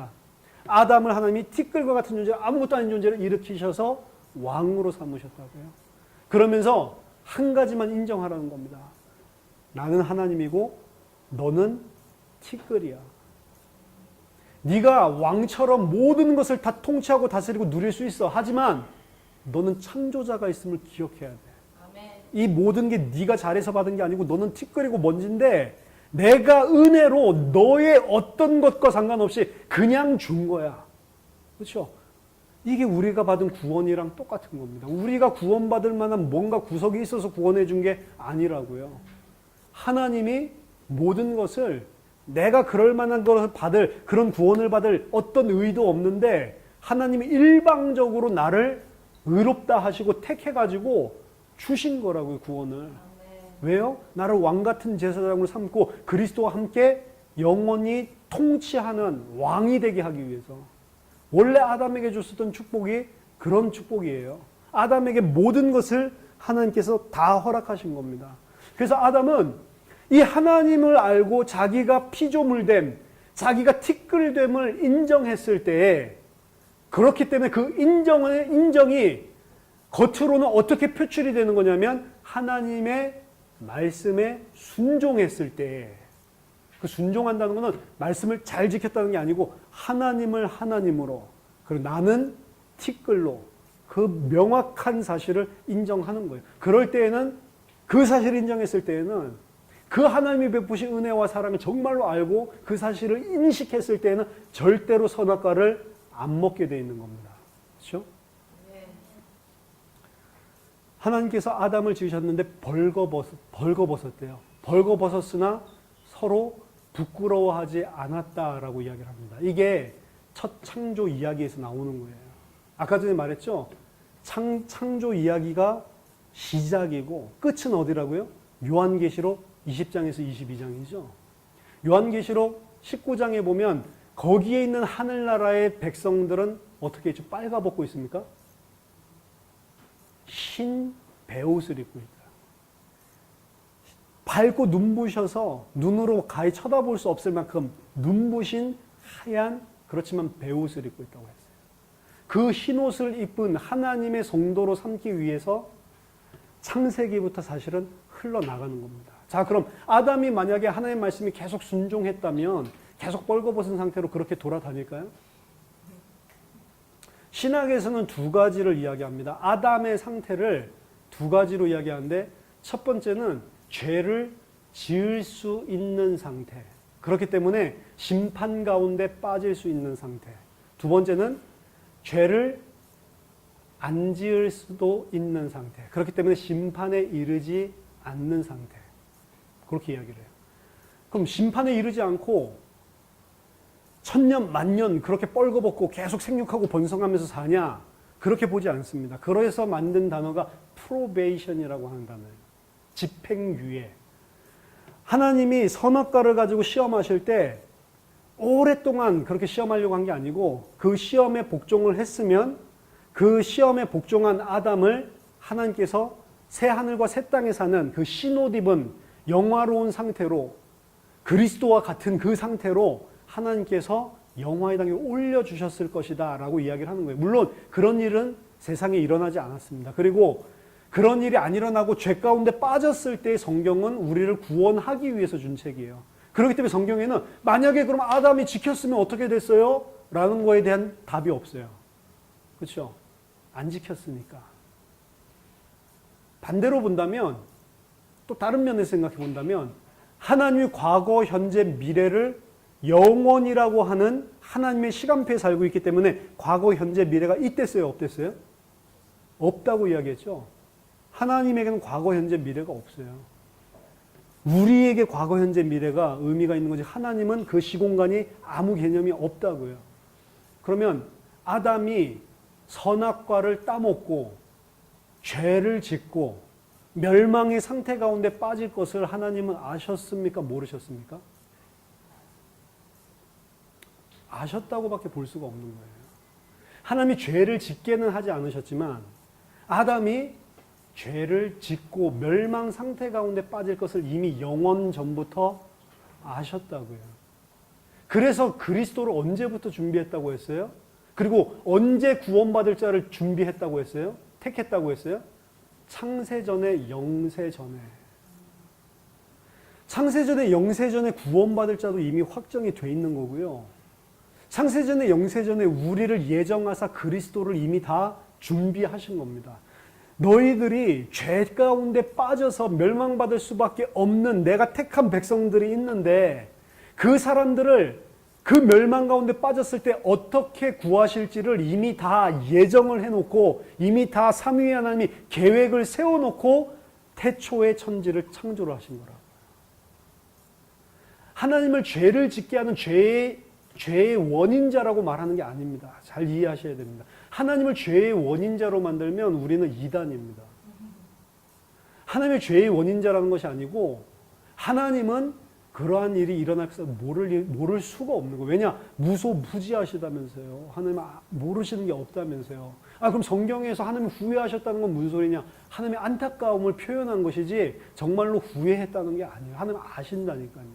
아담을 하나님이 티끌과 같은 존재, 아무것도 아닌 존재를 일으키셔서 왕으로 삼으셨다고요. 그러면서 한 가지만 인정하라는 겁니다. 나는 하나님이고 너는 티끌이야. 네가 왕처럼 모든 것을 다 통치하고 다스리고 누릴 수 있어. 하지만 너는 창조자가 있음을 기억해야 돼. 이 모든 게 네가 잘해서 받은 게 아니고 너는 티끌이고 먼지인데 내가 은혜로 너의 어떤 것과 상관없이 그냥 준 거야. 그렇죠? 이게 우리가 받은 구원이랑 똑같은 겁니다. 우리가 구원받을 만한 뭔가 구석이 있어서 구원해 준 게 아니라고요. 하나님이 모든 것을 내가 그럴 만한 것을 받을 그런 구원을 받을 어떤 의도 없는데 하나님이 일방적으로 나를 의롭다 하시고 택해가지고 주신 거라고요. 구원을. 왜요? 나를 왕같은 제사장으로 삼고 그리스도와 함께 영원히 통치하는 왕이 되게 하기 위해서. 원래 아담에게 줬었던 축복이 그런 축복이에요. 아담에게 모든 것을 하나님께서 다 허락하신 겁니다. 그래서 아담은 이 하나님을 알고 자기가 피조물됨, 자기가 티끌됨을 인정했을 때 그렇기 때문에 그 인정이 겉으로는 어떻게 표출이 되는 거냐면 하나님의 말씀에 순종했을 때, 그 순종한다는 것은 말씀을 잘 지켰다는 게 아니고 하나님을 하나님으로, 그리고 나는 티끌로 그 명확한 사실을 인정하는 거예요. 그럴 때에는 그 사실을 인정했을 때에는 그 하나님이 베푸신 은혜와 사랑을 정말로 알고 그 사실을 인식했을 때에는 절대로 선악과를 안 먹게 돼 있는 겁니다. 그렇죠? 하나님께서 아담을 지으셨는데 벌거벗었대요. 벌거벗었으나 서로 부끄러워하지 않았다라고 이야기를 합니다. 이게 첫 창조 이야기에서 나오는 거예요. 아까 전에 말했죠? 창조 이야기가 시작이고 끝은 어디라고요? 요한계시록 20장에서 22장이죠. 요한계시록 19장에 보면 거기에 있는 하늘나라의 백성들은 어떻게 있죠? 빨가벗고 있습니까? 흰 베옷을 입고 있다. 밝고 눈부셔서 눈으로 가히 쳐다볼 수 없을 만큼 눈부신 하얀 그렇지만 베옷을 입고 있다고 했어요. 그 흰 옷을 입은 하나님의 성도로 삼기 위해서 창세기부터 사실은 흘러나가는 겁니다. 자, 그럼 아담이 만약에 하나님의 말씀이 계속 순종했다면 계속 벌거벗은 상태로 그렇게 돌아다닐까요? 신학에서는 두 가지를 이야기합니다. 아담의 상태를 두 가지로 이야기하는데 첫 번째는 죄를 지을 수 있는 상태. 그렇기 때문에 심판 가운데 빠질 수 있는 상태. 두 번째는 죄를 안 지을 수도 있는 상태. 그렇기 때문에 심판에 이르지 않는 상태. 그렇게 이야기를 해요. 그럼 심판에 이르지 않고 천년, 만년 그렇게 뻘거벗고 계속 생육하고 번성하면서 사냐? 그렇게 보지 않습니다. 그래서 만든 단어가 프로베이션이라고 하는 단어예요. 집행유예. 하나님이 선악과를 가지고 시험하실 때 오랫동안 그렇게 시험하려고 한 게 아니고 그 시험에 복종을 했으면 그 시험에 복종한 아담을 하나님께서 새 하늘과 새 땅에 사는 그 신옷 입은 영화로운 상태로 그리스도와 같은 그 상태로 하나님께서 영화의 땅에 올려주셨을 것이다 라고 이야기를 하는 거예요. 물론 그런 일은 세상에 일어나지 않았습니다. 그리고 그런 일이 안 일어나고 죄 가운데 빠졌을 때 성경은 우리를 구원하기 위해서 준 책이에요. 그렇기 때문에 성경에는 만약에 그럼 아담이 지켰으면 어떻게 됐어요? 라는 거에 대한 답이 없어요. 그렇죠? 안 지켰으니까. 반대로 본다면 또 다른 면에서 생각해 본다면 하나님이 과거, 현재, 미래를 영원이라고 하는 하나님의 시간표에 살고 있기 때문에 과거, 현재, 미래가 있댔어요? 없댔어요? 없다고 이야기했죠. 하나님에게는 과거, 현재, 미래가 없어요. 우리에게 과거, 현재, 미래가 의미가 있는 거지 하나님은 그 시공간이 아무 개념이 없다고요. 그러면 아담이 선악과를 따먹고 죄를 짓고 멸망의 상태 가운데 빠질 것을 하나님은 아셨습니까? 모르셨습니까? 아셨다고밖에 볼 수가 없는 거예요. 하나님이 죄를 짓게는 하지 않으셨지만 아담이 죄를 짓고 멸망 상태 가운데 빠질 것을 이미 영원 전부터 아셨다고요. 그래서 그리스도를 언제부터 준비했다고 했어요? 그리고 언제 구원받을 자를 준비했다고 했어요? 택했다고 했어요? 창세전에 영세전에. 창세전에 영세전에 구원받을 자도 이미 확정이 돼 있는 거고요. 창세전에 영세전에 우리를 예정하사 그리스도를 이미 다 준비하신 겁니다. 너희들이 죄 가운데 빠져서 멸망받을 수밖에 없는 내가 택한 백성들이 있는데 그 사람들을 그 멸망 가운데 빠졌을 때 어떻게 구하실지를 이미 다 예정을 해놓고 이미 다 삼위의 하나님이 계획을 세워놓고 태초의 천지를 창조를 하신 거라고요. 하나님을 죄를 짓게 하는 죄의 원인자라고 말하는 게 아닙니다. 잘 이해하셔야 됩니다. 하나님을 죄의 원인자로 만들면 우리는 이단입니다. 하나님의 죄의 원인자라는 것이 아니고 하나님은 그러한 일이 일어날 것을 모를 수가 없는 거예요. 왜냐? 무소부지하시다면서요. 하나님 모르시는 게 없다면서요. 그럼 성경에서 하나님 후회하셨다는 건 무슨 소리냐? 하나님의 안타까움을 표현한 것이지 정말로 후회했다는 게 아니에요. 하나님 아신다니까요.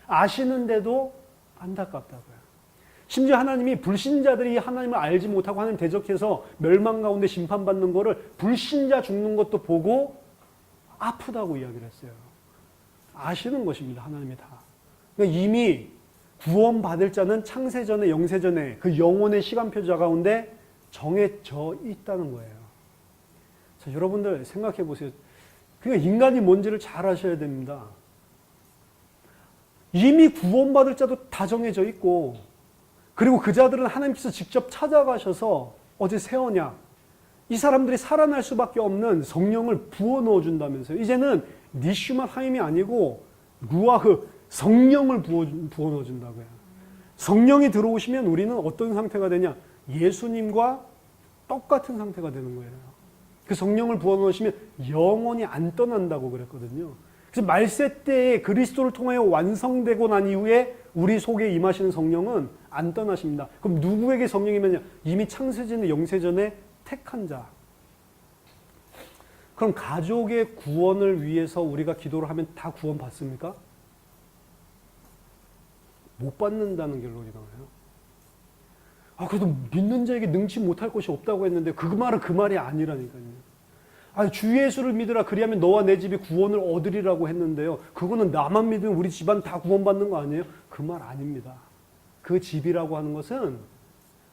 아시는데도 안타깝다고요. 심지어 하나님이 불신자들이 하나님을 알지 못하고 하나님 대적해서 멸망 가운데 심판받는 거를 불신자 죽는 것도 보고 아프다고 이야기를 했어요. 아시는 것입니다. 하나님이 다. 그러니까 이미 구원받을 자는 창세전에 영세전에 그 영혼의 시간표 가운데 정해져 있다는 거예요. 자, 여러분들 생각해 보세요. 그러니까 인간이 뭔지를 잘 아셔야 됩니다. 이미 구원받을 자도 다 정해져 있고, 그리고 그 자들은 하나님께서 직접 찾아가셔서 어제 새 언약, 이 사람들이 살아날 수밖에 없는 성령을 부어 넣어준다면서요. 이제는 니슈만 하임이 아니고 루아흐, 성령을 부어 넣어준다고요. 성령이 들어오시면 우리는 어떤 상태가 되냐? 예수님과 똑같은 상태가 되는 거예요. 그 성령을 부어 넣으시면 영원히 안 떠난다고 그랬거든요. 그래서 말세 때에 그리스도를 통하여 완성되고 난 이후에 우리 속에 임하시는 성령은 안 떠나십니다. 그럼 누구에게 성령이면요? 이미 창세전의 영세전에 택한 자. 그럼 가족의 구원을 위해서 우리가 기도를 하면 다 구원 받습니까? 못 받는다는 결론이 나와요. 그래도 믿는 자에게 능치 못할 것이 없다고 했는데 그 말은 그 말이 아니라니까요. 주 예수를 믿으라 그리하면 너와 내 집이 구원을 얻으리라고 했는데요. 그거는 나만 믿으면 우리 집안 다 구원받는 거 아니에요? 그 말 아닙니다. 그 집이라고 하는 것은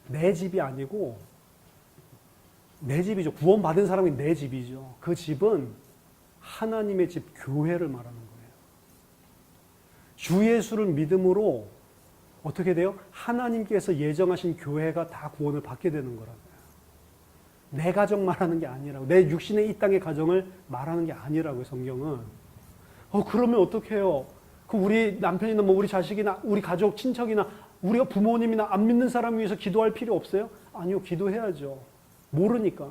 내 집이 아니고 내 집이죠. 구원받은 사람이 내 집이죠. 그 집은 하나님의 집, 교회를 말하는 거예요. 주 예수를 믿음으로 어떻게 돼요? 하나님께서 예정하신 교회가 다 구원을 받게 되는 거라고요. 내 가정 말하는 게 아니라고. 내 육신의 이 땅의 가정을 말하는 게 아니라고요, 성경은. 그러면 어떻게 해요? 그럼 우리 남편이나 뭐 우리 자식이나 우리 가족, 친척이나 우리가 부모님이나 안 믿는 사람 위해서 기도할 필요 없어요? 아니요, 기도해야죠. 모르니까.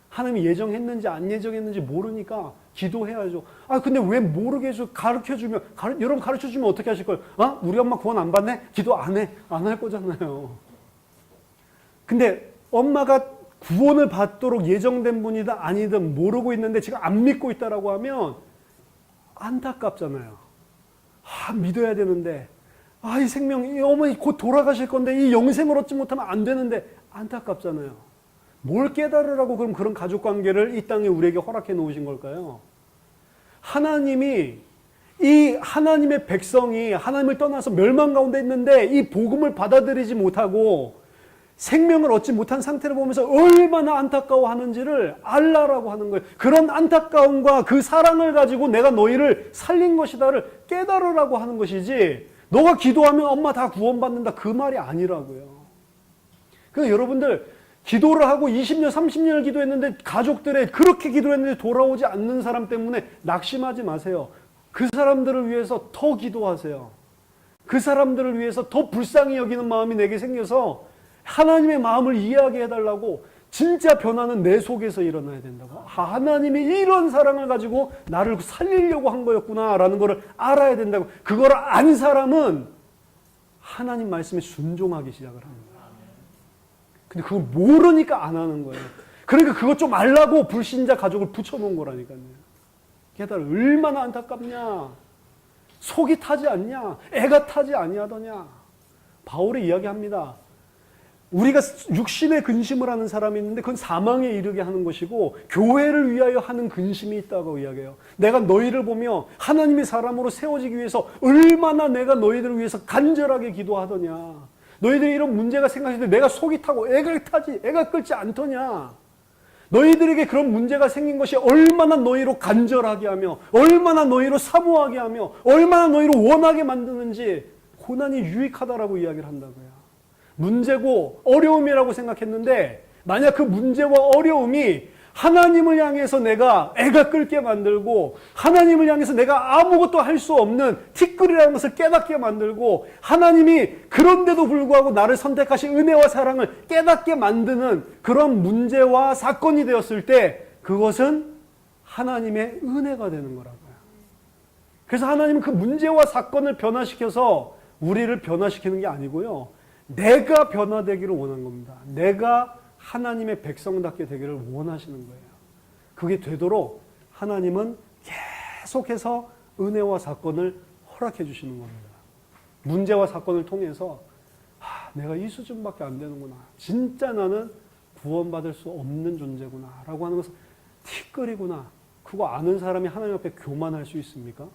하나님이 예정했는지 안 예정했는지 모르니까 기도해야죠. 근데 왜 모르게 해서 가르쳐주면, 여러분 가르쳐주면 어떻게 하실 거예요? 우리 엄마 구원 안 받네? 기도 안 해. 안 할 거잖아요. 근데 엄마가 구원을 받도록 예정된 분이든 아니든 모르고 있는데 지금 안 믿고 있다라고 하면 안타깝잖아요. 믿어야 되는데, 이 생명, 이 어머니 곧 돌아가실 건데 이 영생을 얻지 못하면 안 되는데 안타깝잖아요. 뭘 깨달으라고 그럼 그런 가족 관계를 이 땅에 우리에게 허락해 놓으신 걸까요? 하나님이, 이 하나님의 백성이 하나님을 떠나서 멸망 가운데 있는데 이 복음을 받아들이지 못하고 생명을 얻지 못한 상태를 보면서 얼마나 안타까워하는지를 알라라고 하는 거예요. 그런 안타까움과 그 사랑을 가지고 내가 너희를 살린 것이다를 깨달으라고 하는 것이지, 너가 기도하면 엄마 다 구원받는다, 그 말이 아니라고요. 그러니까 여러분들 기도를 하고 20년, 30년을 기도했는데 가족들의 그렇게 기도했는데 돌아오지 않는 사람 때문에 낙심하지 마세요. 그 사람들을 위해서 더 기도하세요. 그 사람들을 위해서 더 불쌍히 여기는 마음이 내게 생겨서 하나님의 마음을 이해하게 해달라고, 진짜 변화는 내 속에서 일어나야 된다고. 하나님이 이런 사랑을 가지고 나를 살리려고 한 거였구나 라는 것을 알아야 된다고. 그걸 안 사람은 하나님 말씀에 순종하기 시작을 합니다. 근데 그걸 모르니까 안 하는 거예요. 그러니까 그것 좀 알라고 불신자 가족을 붙여놓은 거라니까요. 게다가 얼마나 안타깝냐. 속이 타지 않냐. 애가 타지 아니하더냐. 바울이 이야기합니다. 우리가 육신의 근심을 하는 사람이 있는데 그건 사망에 이르게 하는 것이고 교회를 위하여 하는 근심이 있다고 이야기해요. 내가 너희를 보며 하나님의 사람으로 세워지기 위해서 얼마나 내가 너희들을 위해서 간절하게 기도하더냐. 너희들이 이런 문제가 생각할 때 내가 속이 타고 애가 끓지 않더냐. 너희들에게 그런 문제가 생긴 것이 얼마나 너희로 간절하게 하며 얼마나 너희로 사모하게 하며 얼마나 너희로 원하게 만드는지 고난이 유익하다라고 이야기를 한다고요. 문제고 어려움이라고 생각했는데 만약 그 문제와 어려움이 하나님을 향해서 내가 애가 끓게 만들고 하나님을 향해서 내가 아무것도 할 수 없는 티끌이라는 것을 깨닫게 만들고 하나님이 그런데도 불구하고 나를 선택하신 은혜와 사랑을 깨닫게 만드는 그런 문제와 사건이 되었을 때 그것은 하나님의 은혜가 되는 거라고요. 그래서 하나님은 그 문제와 사건을 변화시켜서 우리를 변화시키는 게 아니고요. 내가 변화되기를 원한 겁니다. 내가 하나님의 백성답게 되기를 원하시는 거예요. 그게 되도록 하나님은 계속해서 은혜와 사건을 허락해 주시는 겁니다. 문제와 사건을 통해서 내가 이 수준밖에 안 되는구나. 진짜 나는 구원받을 수 없는 존재구나 라고 하는 것은 티끌이구나. 그거 아는 사람이 하나님 앞에 교만할 수 있습니까?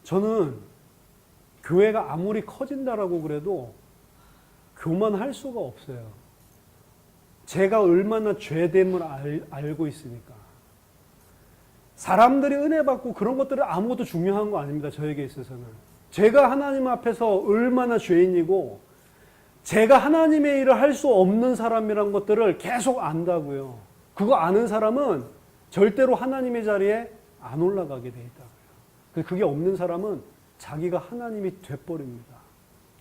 저는 교회가 아무리 커진다라고 그래도 교만할 수가 없어요. 제가 얼마나 죄됨을 알고 있으니까. 사람들이 은혜 받고 그런 것들은 아무것도 중요한 거 아닙니다. 저에게 있어서는. 제가 하나님 앞에서 얼마나 죄인이고 제가 하나님의 일을 할 수 없는 사람이란 것들을 계속 안다고요. 그거 아는 사람은 절대로 하나님의 자리에 안 올라가게 돼 있다고요. 그게 없는 사람은 자기가 하나님이 돼버립니다.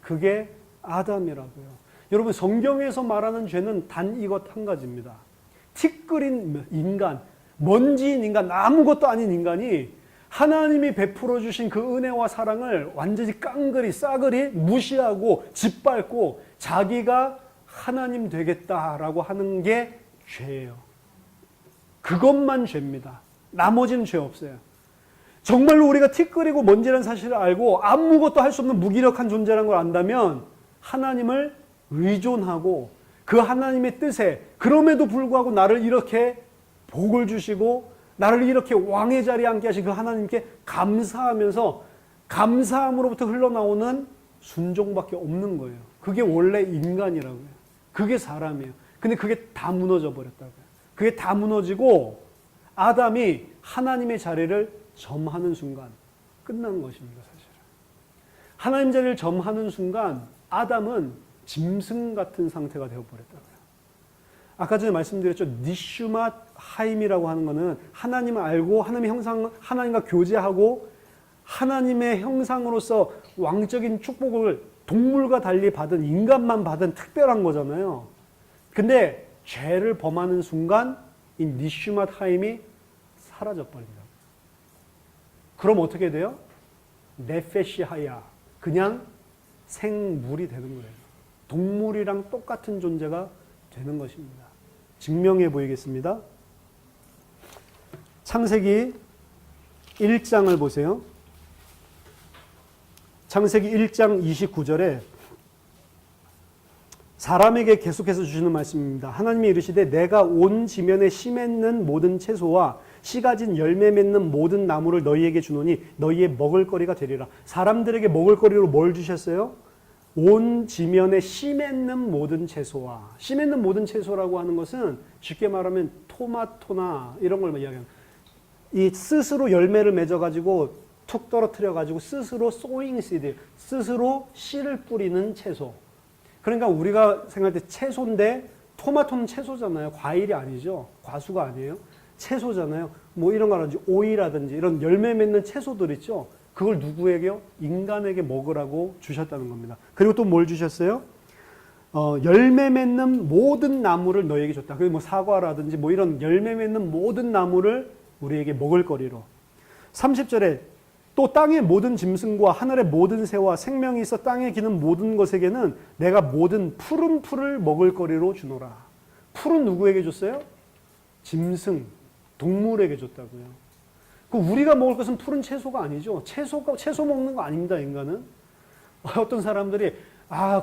그게 아담이라고요. 여러분, 성경에서 말하는 죄는 단 이것 한 가지입니다. 티끌인 인간, 먼지인 인간, 아무것도 아닌 인간이 하나님이 베풀어 주신 그 은혜와 사랑을 완전히 깡그리 싸그리 무시하고 짓밟고 자기가 하나님 되겠다라고 하는 게 죄예요. 그것만 죄입니다. 나머지는 죄 없어요. 정말로 우리가 티끌이고 먼지라는 사실을 알고 아무것도 할 수 없는 무기력한 존재라는 걸 안다면 하나님을 의존하고 그 하나님의 뜻에, 그럼에도 불구하고 나를 이렇게 복을 주시고 나를 이렇게 왕의 자리에 앉게 하신 그 하나님께 감사하면서 감사함으로부터 흘러나오는 순종밖에 없는 거예요. 그게 원래 인간이라고요. 그게 사람이에요. 근데 그게 다 무너져 버렸다고요. 그게 다 무너지고 아담이 하나님의 자리를 점하는 순간 끝난 것입니다. 사실은. 하나님 자리를 점하는 순간 아담은 짐승 같은 상태가 되어버렸다고요. 아까 전에 말씀드렸죠. 니슈맛 하임이라고 하는 것은 하나님을 알고 하나님의 형상, 하나님과 교제하고 하나님의 형상으로서 왕적인 축복을 동물과 달리 받은, 인간만 받은 특별한 거잖아요. 근데 죄를 범하는 순간 이 니슈맛 하임이 사라져 버립니다. 그럼 어떻게 돼요? 네페시 하야, 그냥 생물이 되는 거예요. 동물이랑 똑같은 존재가 되는 것입니다. 증명해 보이겠습니다. 창세기 1장을 보세요. 창세기 1장 29절에 사람에게 계속해서 주시는 말씀입니다. 하나님이 이르시되 내가 온 지면에 씨 맺는 모든 채소와 씨 가진 열매 맺는 모든 나무를 너희에게 주노니 너희의 먹을거리가 되리라. 사람들에게 먹을거리로 뭘 주셨어요? 온 지면에 씨 맺는 모든 채소와, 씨 맺는 모든 채소라고 하는 것은 쉽게 말하면 토마토나 이런 걸 이야기합니다. 이 스스로 열매를 맺어가지고 툭 떨어뜨려가지고 스스로 소잉 씨드, 스스로 씨를 뿌리는 채소. 그러니까 우리가 생각할 때 채소인데 토마토는 채소잖아요. 과일이 아니죠. 과수가 아니에요. 채소잖아요. 뭐 이런 거라든지 오이라든지 이런 열매 맺는 채소들 있죠. 그걸 누구에게요? 인간에게 먹으라고 주셨다는 겁니다. 그리고 또 뭘 주셨어요? 열매 맺는 모든 나무를 너희에게 줬다. 그게 뭐 사과라든지 뭐 이런 열매 맺는 모든 나무를 우리에게 먹을 거리로. 30절에 또 땅의 모든 짐승과 하늘의 모든 새와 생명이 있어 땅에 기는 모든 것에게는 내가 모든 푸른 풀을 먹을 거리로 주노라. 풀은 누구에게 줬어요? 짐승, 동물에게 줬다고요. 우리가 먹을 것은 푸른 채소가 아니죠. 채소 먹는 거 아닙니다, 인간은. 어떤 사람들이,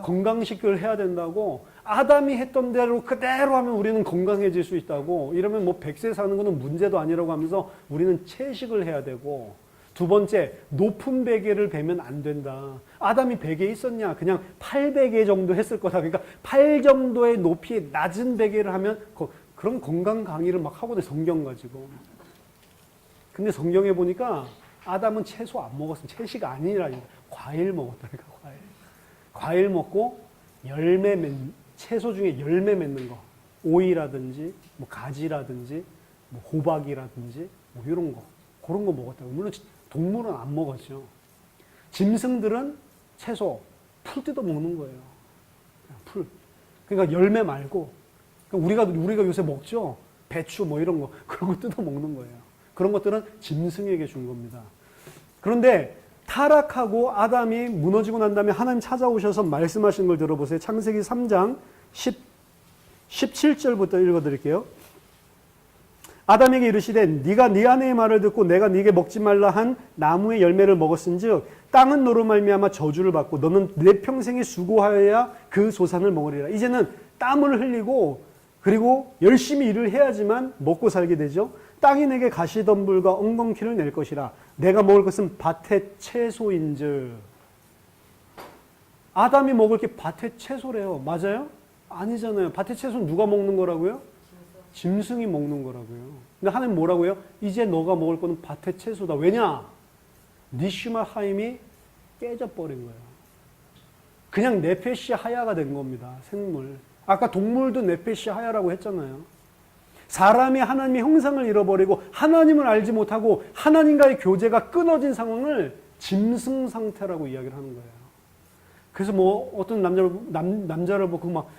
건강식을 해야 된다고, 아담이 했던 대로 그대로 하면 우리는 건강해질 수 있다고, 이러면 뭐 100세 사는 거는 문제도 아니라고 하면서 우리는 채식을 해야 되고, 두 번째, 높은 베개를 베면 안 된다. 아담이 베개 있었냐? 그냥 8베개 정도 했을 거다. 그러니까 8 정도의 높이 낮은 베개를 하면, 그런 건강 강의를 막 하거든요, 성경 가지고. 근데 성경에 보니까 아담은 채소 안 먹었어요. 채식 아니라니까. 과일 먹었다니까, 과일. 과일 먹고 채소 중에 열매 맺는 거. 오이라든지, 뭐 가지라든지, 뭐 호박이라든지, 뭐 이런 거. 그런 거 먹었다고. 물론 동물은 안 먹었죠. 짐승들은 채소, 풀 뜯어 먹는 거예요. 풀. 그러니까 열매 말고. 그러니까 우리가 요새 먹죠. 배추 뭐 이런 거. 그런 거 뜯어 먹는 거예요. 그런 것들은 짐승에게 준 겁니다. 그런데 타락하고 아담이 무너지고 난 다음에 하나님 찾아오셔서 말씀하신 걸 들어보세요. 창세기 3장 17절부터 읽어드릴게요. 아담에게 이르시되 네가 네 아내의 말을 듣고 내가 네게 먹지 말라 한 나무의 열매를 먹었은즉 땅은 너로 말미암아 저주를 받고 너는 내 평생에 수고하여야 그 소산을 먹으리라. 이제는 땀을 흘리고 그리고 열심히 일을 해야지만 먹고 살게 되죠. 땅이 내게 가시덤불과 엉겅퀴를 낼 것이라. 내가 먹을 것은 밭의 채소인즉. 아담이 먹을 게 밭의 채소래요. 맞아요? 아니잖아요. 밭의 채소는 누가 먹는 거라고요? 짐승이 먹는 거라고요. 근데 하나님 뭐라고요? 이제 너가 먹을 거는 밭의 채소다. 왜냐? 니슈마 하임이 깨져버린 거예요. 그냥 네페시 하야가 된 겁니다. 생물. 아까 동물도 네페시 하야라고 했잖아요. 사람이 하나님의 형상을 잃어버리고 하나님을 알지 못하고 하나님과의 교제가 끊어진 상황을 짐승 상태라고 이야기를 하는 거예요. 그래서 뭐 어떤 남자를 보고 막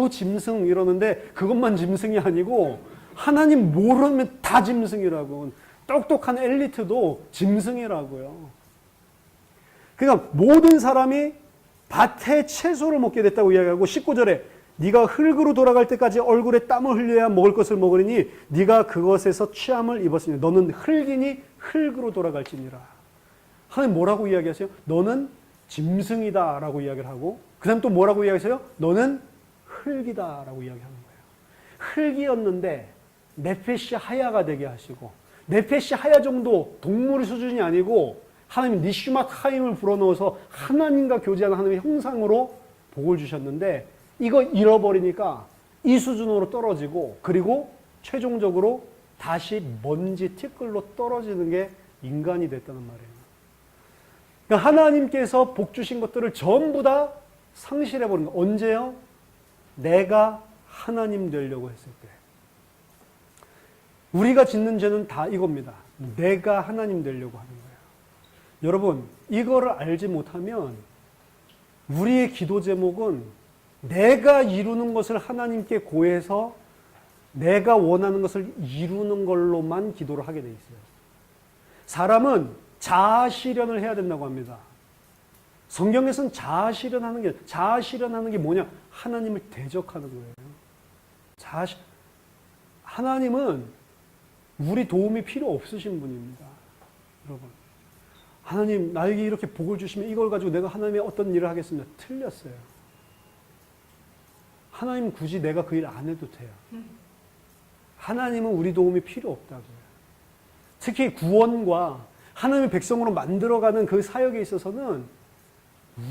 짐승 이러는데 그것만 짐승이 아니고 하나님 모르면 다 짐승이라고. 똑똑한 엘리트도 짐승이라고요. 그러니까 모든 사람이 밭의 채소를 먹게 됐다고 이야기하고 19절에 네가 흙으로 돌아갈 때까지 얼굴에 땀을 흘려야 먹을 것을 먹으리니 네가 그것에서 취함을 입었으니 너는 흙이니 흙으로 돌아갈지니라. 하나님 뭐라고 이야기하세요? 너는 짐승이다 라고 이야기를 하고 그 다음 또 뭐라고 이야기하세요? 너는 흙이다 라고 이야기하는 거예요. 흙이었는데 네페시 하야가 되게 하시고 네페시 하야 정도 동물 수준이 아니고 하나님 니슈맛 하임을 불어넣어서 하나님과 교제하는 하나님의 형상으로 복을 주셨는데 이거 잃어버리니까 이 수준으로 떨어지고 그리고 최종적으로 다시 먼지 티끌로 떨어지는 게 인간이 됐다는 말이에요. 그러니까 하나님께서 복 주신 것들을 전부 다 상실해버린 거예요. 언제요? 내가 하나님 되려고 했을 때. 우리가 짓는 죄는 다 이겁니다. 내가 하나님 되려고 하는 거예요. 여러분, 이거를 알지 못하면 우리의 기도 제목은 내가 이루는 것을 하나님께 고해서 내가 원하는 것을 이루는 걸로만 기도를 하게 돼 있어요. 사람은 자아 실현을 해야 된다고 합니다. 성경에서는 자아 실현하는 게 뭐냐? 하나님을 대적하는 거예요. 하나님은 우리 도움이 필요 없으신 분입니다. 여러분, 하나님 나에게 이렇게 복을 주시면 이걸 가지고 내가 하나님의 어떤 일을 하겠습니다. 틀렸어요. 하나님 굳이 내가 그 일 안 해도 돼요. 하나님은 우리 도움이 필요 없다고요. 특히 구원과 하나님의 백성으로 만들어가는 그 사역에 있어서는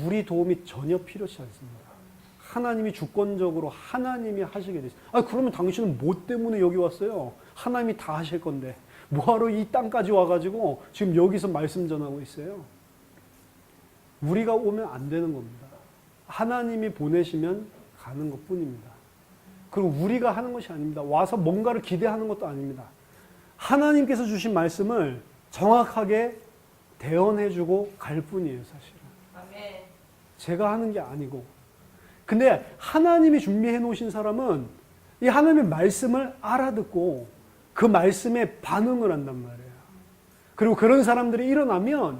우리 도움이 전혀 필요치 않습니다. 하나님이 주권적으로 하나님이 하시게 되죠. 그러면 당신은 뭐 때문에 여기 왔어요? 하나님이 다 하실 건데 뭐하러 이 땅까지 와가지고 지금 여기서 말씀 전하고 있어요? 우리가 오면 안 되는 겁니다. 하나님이 보내시면 가는 것뿐입니다. 그리고 우리가 하는 것이 아닙니다. 와서 뭔가를 기대하는 것도 아닙니다. 하나님께서 주신 말씀을 정확하게 대언해주고 갈 뿐이에요, 사실은. 아멘. 제가 하는 게 아니고. 근데 하나님이 준비해 놓으신 사람은 이 하나님의 말씀을 알아듣고 그 말씀에 반응을 한단 말이에요. 그리고 그런 사람들이 일어나면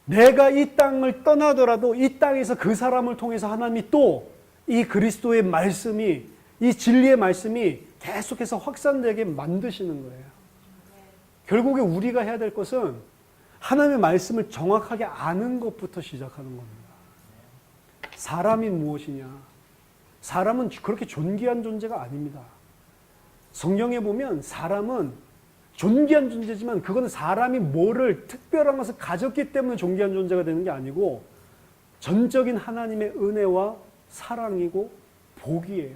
내가 이 땅을 떠나더라도 이 땅에서 그 사람을 통해서 하나님이 또 이 그리스도의 말씀이, 이 진리의 말씀이 계속해서 확산되게 만드시는 거예요. 결국에 우리가 해야 될 것은 하나님의 말씀을 정확하게 아는 것부터 시작하는 겁니다. 사람이 무엇이냐? 사람은 그렇게 존귀한 존재가 아닙니다. 성경에 보면 사람은 존귀한 존재지만 그거는 사람이 뭐를 특별한 것을 가졌기 때문에 존귀한 존재가 되는 게 아니고 전적인 하나님의 은혜와 사랑이고 복이에요.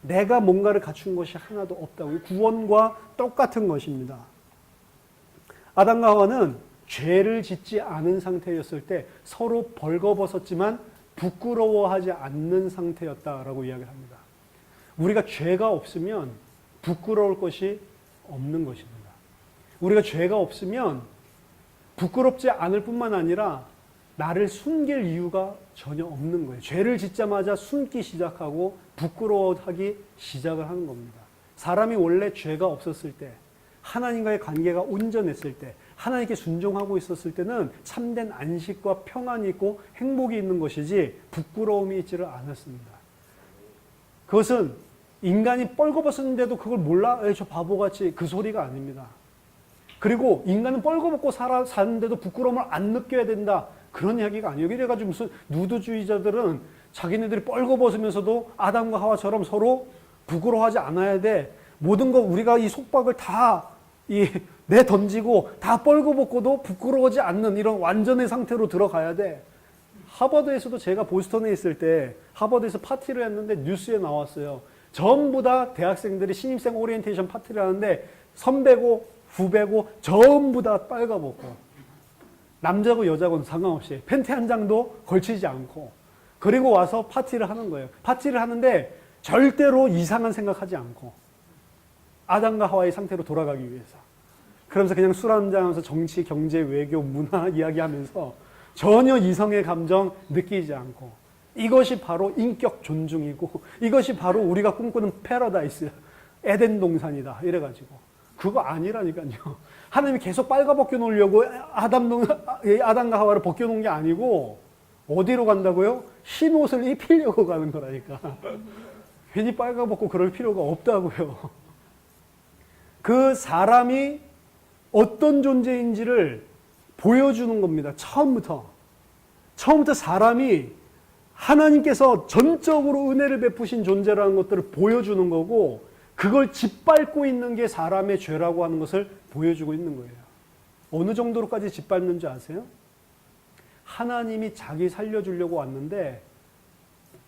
내가 뭔가를 갖춘 것이 하나도 없다고. 구원과 똑같은 것입니다. 아담과 하와는 죄를 짓지 않은 상태였을 때 서로 벌거벗었지만 부끄러워하지 않는 상태였다라고 이야기를 합니다. 우리가 죄가 없으면 부끄러울 것이 없는 것입니다. 우리가 죄가 없으면 부끄럽지 않을 뿐만 아니라 나를 숨길 이유가 전혀 없는 거예요. 죄를 짓자마자 숨기 시작하고 부끄러워하기 시작을 하는 겁니다. 사람이 원래 죄가 없었을 때, 하나님과의 관계가 온전했을 때, 하나님께 순종하고 있었을 때는 참된 안식과 평안이 있고 행복이 있는 것이지 부끄러움이 있지를 않았습니다. 그것은 인간이 뻘거벗었는데도 그걸 몰라? 저 바보같이, 그 소리가 아닙니다. 그리고 인간은 뻘거벗고 사는데도 부끄러움을 안 느껴야 된다. 그런 이야기가 아니에요. 이래가지고 무슨 누드주의자들은 자기네들이 뻘거벗으면서도 아담과 하와처럼 서로 부끄러워하지 않아야 돼. 모든 거 우리가 이 속박을 다 내던지고 다 뻘거벗고도 부끄러워하지 않는 이런 완전의 상태로 들어가야 돼. 하버드에서도 제가 보스턴에 있을 때 하버드에서 파티를 했는데 뉴스에 나왔어요. 전부 다 대학생들이 신입생 오리엔테이션 파티를 하는데 선배고 후배고 전부 다 빨가벗고 남자고 여자고는 상관없이 팬티 한 장도 걸치지 않고 그리고 와서 파티를 하는 거예요. 파티를 하는데 절대로 이상한 생각하지 않고 아담과 하와의 상태로 돌아가기 위해서. 그러면서 그냥 술 한잔하면서 정치, 경제, 외교, 문화 이야기하면서 전혀 이성의 감정 느끼지 않고 이것이 바로 인격 존중이고 이것이 바로 우리가 꿈꾸는 패러다이스, 에덴 동산이다 이래가지고 그거 아니라니까요. 하나님이 계속 빨가벗겨 놓으려고 아담과 하와를 벗겨놓은 게 아니고 어디로 간다고요? 흰 옷을 입히려고 가는 거라니까. 괜히 빨가벗고 그럴 필요가 없다고요. 그 사람이 어떤 존재인지를 보여주는 겁니다. 처음부터 사람이 하나님께서 전적으로 은혜를 베푸신 존재라는 것들을 보여주는 거고 그걸 짓밟고 있는 게 사람의 죄라고 하는 것을 보여주고 있는 거예요. 어느 정도로까지 짓밟는 줄 아세요? 하나님이 자기 살려주려고 왔는데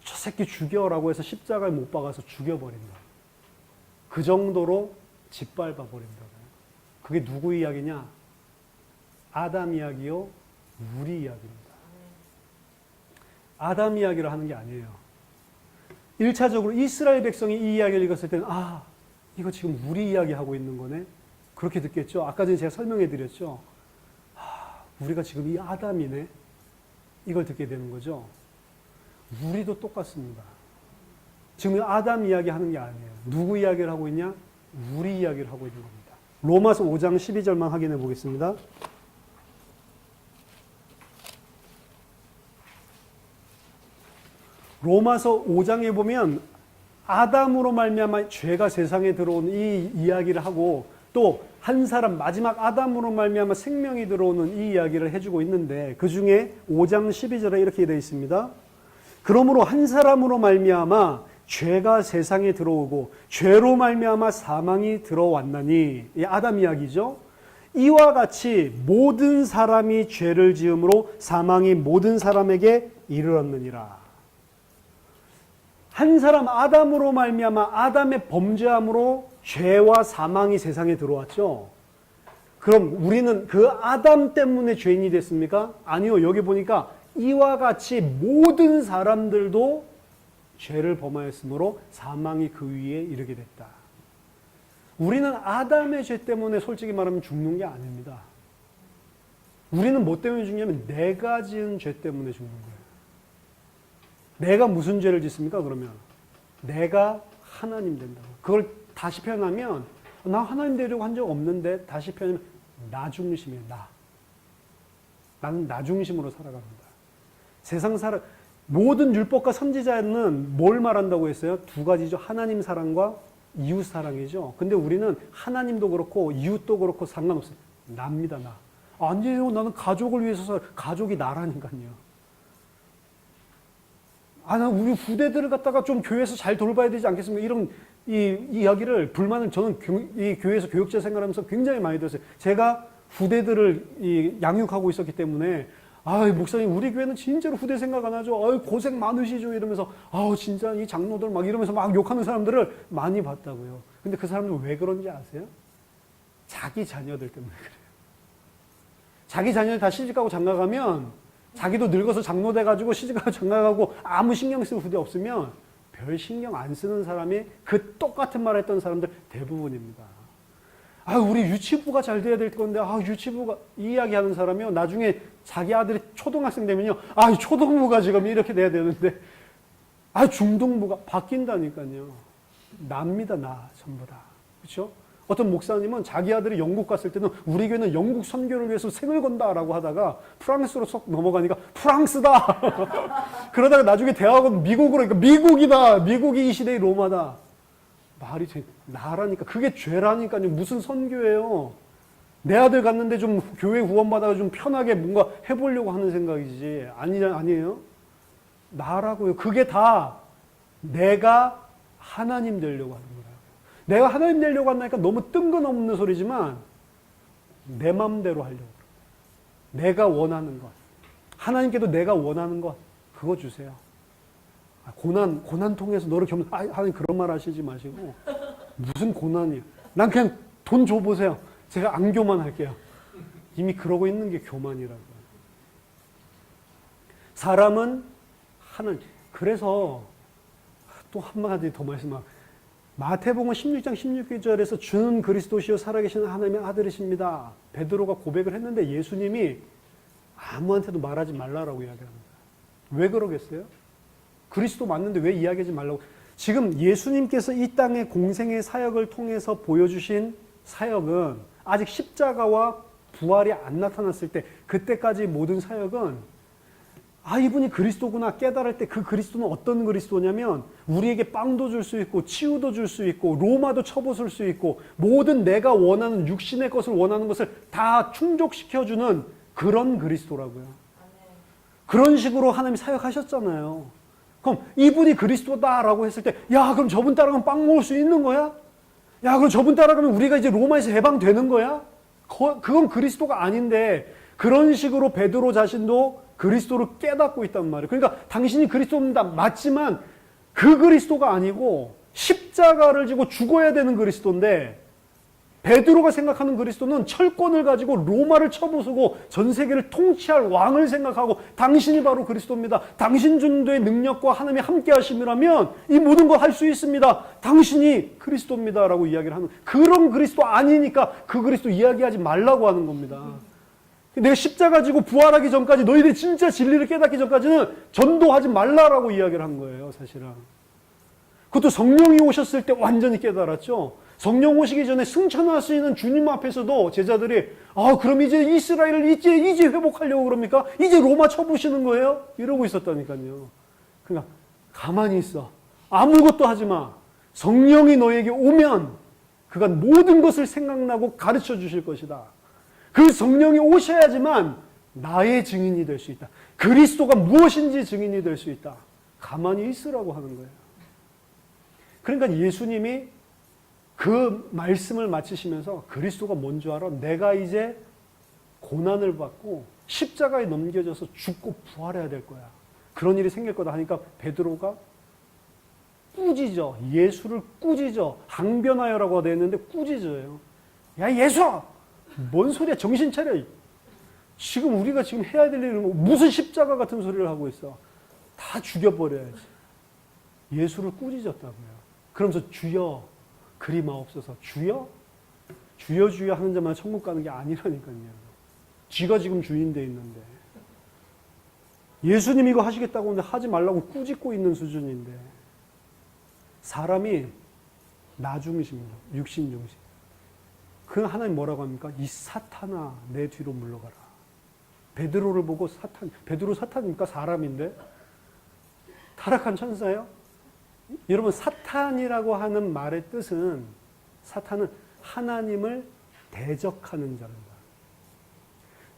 저 새끼 죽여라고 해서 십자가에 못 박아서 죽여버린다. 그 정도로 짓밟아 버린다고요. 그게 누구 이야기냐? 아담 이야기요, 우리 이야기입니다. 아담 이야기를 하는 게 아니에요. 1차적으로 이스라엘 백성이 이 이야기를 읽었을 때는 이거 지금 우리 이야기하고 있는 거네? 그렇게 듣겠죠. 아까 전에 제가 설명해 드렸죠. 우리가 지금 이 아담이네? 이걸 듣게 되는 거죠. 우리도 똑같습니다. 지금 아담 이야기 하는 게 아니에요. 누구 이야기를 하고 있냐? 우리 이야기를 하고 있는 겁니다. 로마서 5장 12절만 확인해 보겠습니다. 로마서 5장에 보면 아담으로 말미암아 죄가 세상에 들어오는 이 이야기를 하고 또 한 사람 마지막 아담으로 말미암아 생명이 들어오는 이 이야기를 해주고 있는데 그 중에 5장 12절에 이렇게 되어 있습니다. 그러므로 한 사람으로 말미암아 죄가 세상에 들어오고 죄로 말미암아 사망이 들어왔나니 이 아담 이야기죠. 이와 같이 모든 사람이 죄를 지음으로 사망이 모든 사람에게 이르렀느니라. 한 사람 아담으로 말미암아 아담의 범죄함으로 죄와 사망이 세상에 들어왔죠. 그럼 우리는 그 아담 때문에 죄인이 됐습니까? 아니요. 여기 보니까 이와 같이 모든 사람들도 죄를 범하였으므로 사망이 그 위에 이르게 됐다. 우리는 아담의 죄 때문에 솔직히 말하면 죽는 게 아닙니다. 우리는 뭐 때문에 죽냐면 내가 지은 죄 때문에 죽는 거예요. 내가 무슨 죄를 짓습니까? 그러면 내가 하나님 된다고. 그걸 다시 표현하면 나 하나님 되려고 한 적 없는데 다시 표현하면 나 중심이에요. 나는 나 중심으로 살아갑니다. 세상 사람 모든 율법과 선지자는 뭘 말한다고 했어요? 두 가지죠. 하나님 사랑과 이웃 사랑이죠. 근데 우리는 하나님도 그렇고 이웃도 그렇고 상관없어요. 나입니다. 나. 아니에요. 나는 가족을 위해서 살아요. 가족이 나라니까요. 나 우리 후대들을 갖다가 좀 교회에서 잘 돌봐야 되지 않겠습니까? 이런 이 이야기를 불만을 저는 이 교회에서 교육자 생활하면서 굉장히 많이 들었어요. 제가 후대들을 양육하고 있었기 때문에 목사님 우리 교회는 진짜로 후대 생각 안 하죠. 고생 많으시죠. 이러면서 진짜 이 장로들 막 이러면서 막 욕하는 사람들을 많이 봤다고요. 근데 그 사람들 왜 그런지 아세요? 자기 자녀들 때문에 그래요. 자기 자녀들 다 시집가고 장가가면 자기도 늙어서 장로 돼가지고 시집가고 장가가고 아무 신경 쓸 후대 없으면 별 신경 안 쓰는 사람이 그 똑같은 말 했던 사람들 대부분입니다. 우리 유치부가 잘 돼야 될 건데, 유치부가, 이 이야기 하는 사람이요. 나중에 자기 아들이 초등학생 되면요. 초등부가 지금 이렇게 돼야 되는데, 중등부가 바뀐다니까요. 납니다, 전부 다. 그렇죠? 어떤 목사님은 자기 아들이 영국 갔을 때는 우리 교회는 영국 선교를 위해서 생을 건다라고 하다가 프랑스로 쏙 넘어가니까 프랑스다. 그러다가 나중에 대학은 미국으로, 그러니까 미국이다. 미국이 이 시대의 로마다. 말이 돼. 나라니까. 그게 죄라니까요. 무슨 선교예요. 내 아들 갔는데 좀 교회 후원받아서 좀 편하게 뭔가 해보려고 하는 생각이지. 아니에요? 나라고요. 그게 다 내가 하나님 되려고 하는 거예요. 내가 하나님 되려고 한다니까 너무 뜬금없는 소리지만 내 마음대로 하려고 그래요. 내가 원하는 것. 하나님께도 내가 원하는 것. 그거 주세요. 고난 통해서 너를 하나님 그런 말 하시지 마시고, 무슨 고난이야. 난 그냥 돈 줘보세요. 제가 안 교만할게요. 이미 그러고 있는 게 교만이라고요. 사람은 하나님. 그래서 또 한마디 더 말씀하고, 마태복음 16장 16절에서 주는 그리스도시요 살아계신 하나님의 아들이십니다. 베드로가 고백을 했는데 예수님이 아무한테도 말하지 말라라고 이야기합니다. 왜 그러겠어요? 그리스도 맞는데 왜 이야기하지 말라고? 지금 예수님께서 이 땅의 공생의 사역을 통해서 보여주신 사역은 아직 십자가와 부활이 안 나타났을 때, 그때까지 모든 사역은 이분이 그리스도구나 깨달을 때, 그 그리스도는 어떤 그리스도냐면 우리에게 빵도 줄 수 있고 치유도 줄 수 있고 로마도 쳐부술 수 있고 모든 내가 원하는 육신의 것을 원하는 것을 다 충족시켜주는 그런 그리스도라고요. 그런 식으로 하나님이 사역하셨잖아요. 그럼 이분이 그리스도다라고 했을 때, 야 그럼 저분 따라가면 빵 먹을 수 있는 거야? 야 그럼 저분 따라가면 우리가 이제 로마에서 해방되는 거야? 그건 그리스도가 아닌데, 그런 식으로 베드로 자신도 그리스도를 깨닫고 있단 말이에요. 그러니까 당신이 그리스도입니다. 맞지만 그 그리스도가 아니고 십자가를 지고 죽어야 되는 그리스도인데, 베드로가 생각하는 그리스도는 철권을 가지고 로마를 쳐부수고 전 세계를 통치할 왕을 생각하고, 당신이 바로 그리스도입니다. 당신 정도의 능력과 하나님이 함께 하심이라면 이 모든 걸 할 수 있습니다. 당신이 그리스도입니다라고 이야기를 하는, 그런 그리스도 아니니까 그 그리스도 이야기하지 말라고 하는 겁니다. 내가 십자가 지고 부활하기 전까지, 너희들이 진짜 진리를 깨닫기 전까지는 전도하지 말라라고 이야기를 한 거예요, 사실은. 그것도 성령이 오셨을 때 완전히 깨달았죠. 성령 오시기 전에 승천할 수 있는 주님 앞에서도 제자들이, 그럼 이제 이스라엘을 이제 회복하려고 그럽니까? 이제 로마 쳐부시는 거예요? 이러고 있었다니까요. 그러니까 가만히 있어. 아무것도 하지 마. 성령이 너에게 오면 그간 모든 것을 생각나고 가르쳐 주실 것이다. 그 성령이 오셔야지만 나의 증인이 될 수 있다. 그리스도가 무엇인지 증인이 될 수 있다. 가만히 있으라고 하는 거예요. 그러니까 예수님이 그 말씀을 마치시면서, 그리스도가 뭔 줄 알아? 내가 이제 고난을 받고 십자가에 넘겨져서 죽고 부활해야 될 거야. 그런 일이 생길 거다 하니까 베드로가 꾸짖어. 예수를 꾸짖어. 항변하여라고 되어 있는데 꾸짖어요. 야 예수! 뭔 소리야? 정신 차려. 지금 우리가 지금 해야 될 일은 무슨 십자가 같은 소리를 하고 있어. 다 죽여버려야지. 예수를 꾸짖었다고요. 그러면서 주여 그리 마옵소서. 주여? 주여 주여 하는 자만 천국 가는 게 아니라니까요. 쥐가 지금 주인 돼 있는데. 예수님 이거 하시겠다고 하는데 하지 말라고 꾸짖고 있는 수준인데. 사람이 나 중심이에요. 육신 중심. 그 하나님 뭐라고 합니까? 이 사탄아 내 뒤로 물러가라. 베드로를 보고 베드로 사탄입니까? 사람인데? 타락한 천사예요? 여러분 사탄이라고 하는 말의 뜻은, 사탄은 하나님을 대적하는 자입니다.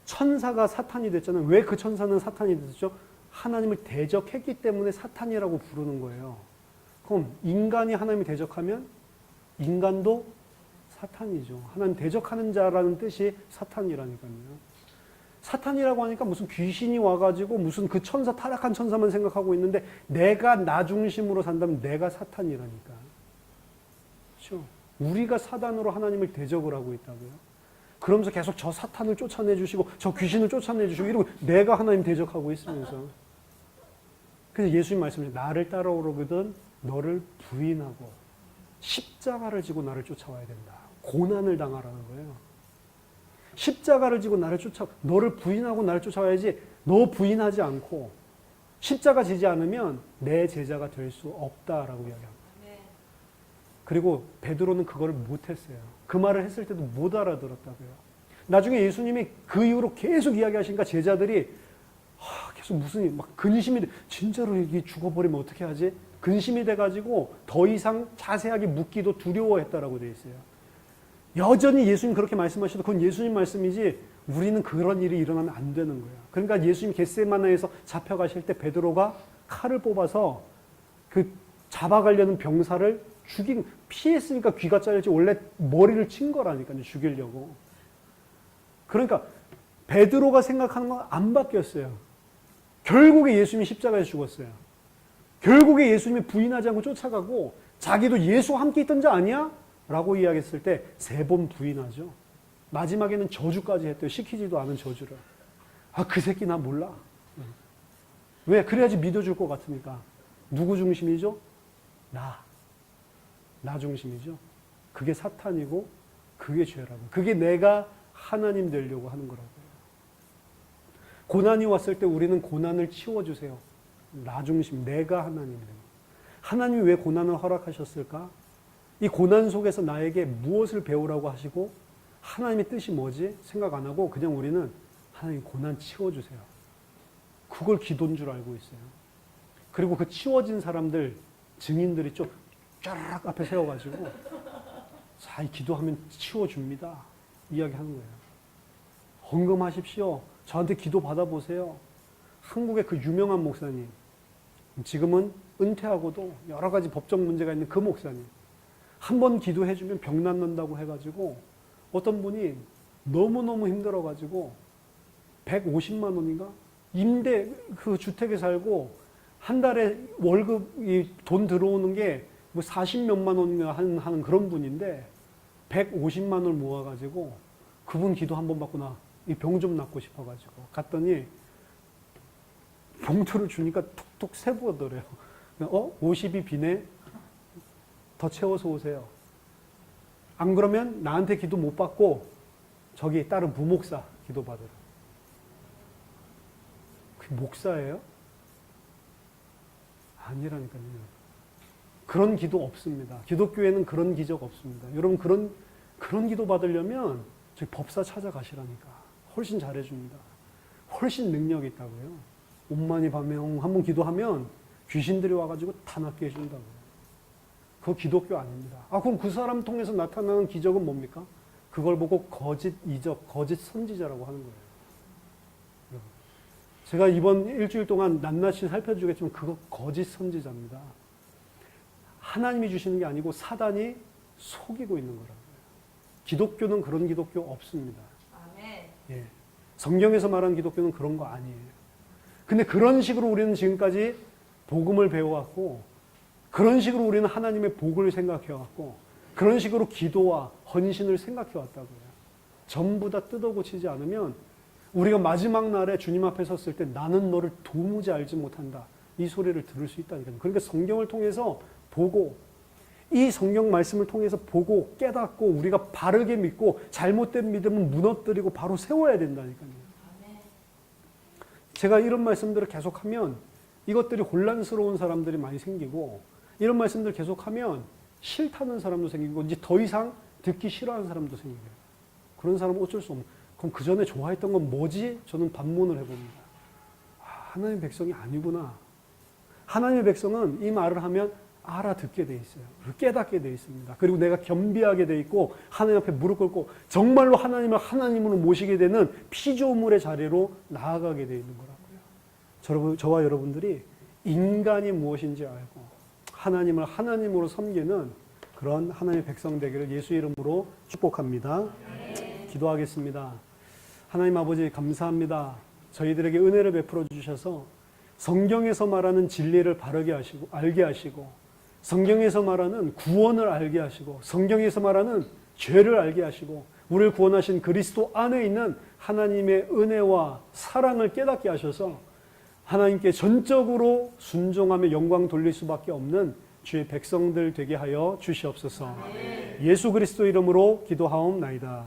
천사가 사탄이 됐잖아요. 왜 그 천사는 사탄이 됐죠? 하나님을 대적했기 때문에 사탄이라고 부르는 거예요. 그럼 인간이 하나님을 대적하면 인간도 사탄이죠. 하나님 대적하는 자라는 뜻이 사탄이라니까요. 사탄이라고 하니까 무슨 귀신이 와가지고 무슨 그 천사, 타락한 천사만 생각하고 있는데, 내가 나 중심으로 산다면 내가 사탄이라니까. 그렇죠? 우리가 사단으로 하나님을 대적을 하고 있다고요. 그러면서 계속 저 사탄을 쫓아내 주시고 저 귀신을 쫓아내 주시고 이러고 내가 하나님 대적하고 있으면서. 그래서 예수님 말씀하신, 나를 따라오거든 너를 부인하고 십자가를 지고 나를 쫓아와야 된다. 고난을 당하라는 거예요. 십자가를 지고 너를 부인하고 나를 쫓아와야지, 너 부인하지 않고 십자가 지지 않으면 내 제자가 될 수 없다라고 이야기합니다. 그리고 베드로는 그거를 못했어요. 그 말을 했을 때도 못 알아들었다고요. 나중에 예수님이 그 이후로 계속 이야기하시니까 제자들이 계속 무슨 막 근심이 돼. 진짜로 이게 죽어버리면 어떻게 하지? 근심이 돼가지고 더 이상 자세하게 묻기도 두려워했다라고 되어 있어요. 여전히 예수님 그렇게 말씀하셔도 그건 예수님 말씀이지 우리는 그런 일이 일어나면 안 되는 거예요. 그러니까 예수님 겟세마네에서 잡혀가실 때 베드로가 칼을 뽑아서 그 잡아가려는 병사를 피했으니까 귀가 잘렸지, 원래 머리를 친 거라니까요. 죽이려고. 그러니까 베드로가 생각하는 건 안 바뀌었어요. 결국에 예수님이 십자가에 죽었어요. 결국에 예수님이 부인하지 않고 쫓아가고 자기도 예수와 함께 있던 자 아니야? 라고 이야기했을 때 3번 부인하죠. 마지막에는 저주까지 했대요. 시키지도 않은 저주를. 아, 그 새끼 나 몰라. 왜? 그래야지 믿어줄 것 같으니까. 누구 중심이죠? 나 중심이죠. 그게 사탄이고 그게 죄라고. 그게 내가 하나님 되려고 하는 거라고요. 고난이 왔을 때 우리는 고난을 치워주세요. 나 중심, 내가 하나님 되고. 하나님이 왜 고난을 허락하셨을까? 이 고난 속에서 나에게 무엇을 배우라고 하시고 하나님의 뜻이 뭐지? 생각 안 하고 그냥 우리는 하나님 고난 치워주세요. 그걸 기도인 줄 알고 있어요. 그리고 그 치워진 사람들, 증인들이 좀 쫙 앞에 세워가지고 자, 이 기도하면 치워줍니다. 이야기하는 거예요. 헌금하십시오. 저한테 기도 받아보세요. 한국의 그 유명한 목사님, 지금은 은퇴하고도 여러 가지 법적 문제가 있는 그 목사님, 한 번 기도해주면 병 낫는다고 해가지고 어떤 분이 너무너무 힘들어가지고 150만 원인가? 임대 그 주택에 살고 한 달에 월급이 돈 들어오는 게 뭐 40몇만 원인가 하는 그런 분인데 150만 원을 모아가지고 그분 기도 한 번 받고 나 이 병 좀 낫고 싶어가지고 갔더니 봉투를 주니까 툭툭 세부더래요. 50이 비네? 더 채워서 오세요. 안 그러면 나한테 기도 못 받고 저기 다른 부목사 기도 받으라. 그게 목사예요? 아니라니까요. 그런 기도 없습니다. 기독교에는 그런 기적 없습니다. 여러분 그런 기도 받으려면 저희 법사 찾아가시라니까. 훨씬 잘해줍니다. 훨씬 능력이 있다고요. 온만이 밤명 한번 기도하면 귀신들이 와가지고 다 낫게 해준다고요. 그거 기독교 아닙니다. 아, 그럼 그 사람 통해서 나타나는 기적은 뭡니까? 그걸 보고 거짓 이적, 거짓 선지자라고 하는 거예요. 제가 이번 일주일 동안 낱낱이 살펴주겠지만 그거 거짓 선지자입니다. 하나님이 주시는 게 아니고 사단이 속이고 있는 거라고요. 기독교는 그런 기독교 없습니다. 아멘. 예. 성경에서 말하는 기독교는 그런 거 아니에요. 근데 그런 식으로 우리는 지금까지 복음을 배워왔고, 그런 식으로 우리는 하나님의 복을 생각해왔고, 그런 식으로 기도와 헌신을 생각해왔다고요. 전부 다 뜯어고치지 않으면 우리가 마지막 날에 주님 앞에 섰을 때 나는 너를 도무지 알지 못한다. 이 소리를 들을 수 있다니까요. 그러니까 성경을 통해서 보고, 이 성경 말씀을 통해서 보고 깨닫고 우리가 바르게 믿고 잘못된 믿음은 무너뜨리고 바로 세워야 된다니까요. 제가 이런 말씀들을 계속하면 이것들이 혼란스러운 사람들이 많이 생기고, 이런 말씀들을 계속하면 싫다는 사람도 생기고 이제 더 이상 듣기 싫어하는 사람도 생겨요. 그런 사람은 어쩔 수 없는. 그럼 그 전에 좋아했던 건 뭐지? 저는 반문을 해봅니다. 하나님의 백성이 아니구나. 하나님의 백성은 이 말을 하면 알아듣게 돼 있어요. 깨닫게 돼 있습니다. 그리고 내가 겸비하게 돼 있고 하나님 앞에 무릎 꿇고 정말로 하나님을 하나님으로 모시게 되는 피조물의 자리로 나아가게 돼 있는 거라고요. 저와 여러분들이 인간이 무엇인지 알고 하나님을 하나님으로 섬기는 그런 하나님의 백성 되기를 예수 이름으로 축복합니다. 기도하겠습니다. 하나님 아버지 감사합니다. 저희들에게 은혜를 베풀어 주셔서 성경에서 말하는 진리를 바르게 하시고 알게 하시고, 성경에서 말하는 구원을 알게 하시고, 성경에서 말하는 죄를 알게 하시고, 우리를 구원하신 그리스도 안에 있는 하나님의 은혜와 사랑을 깨닫게 하셔서 하나님께 전적으로 순종하며 영광 돌릴 수밖에 없는 주의 백성들 되게 하여 주시옵소서. 예수 그리스도 이름으로 기도하옵나이다.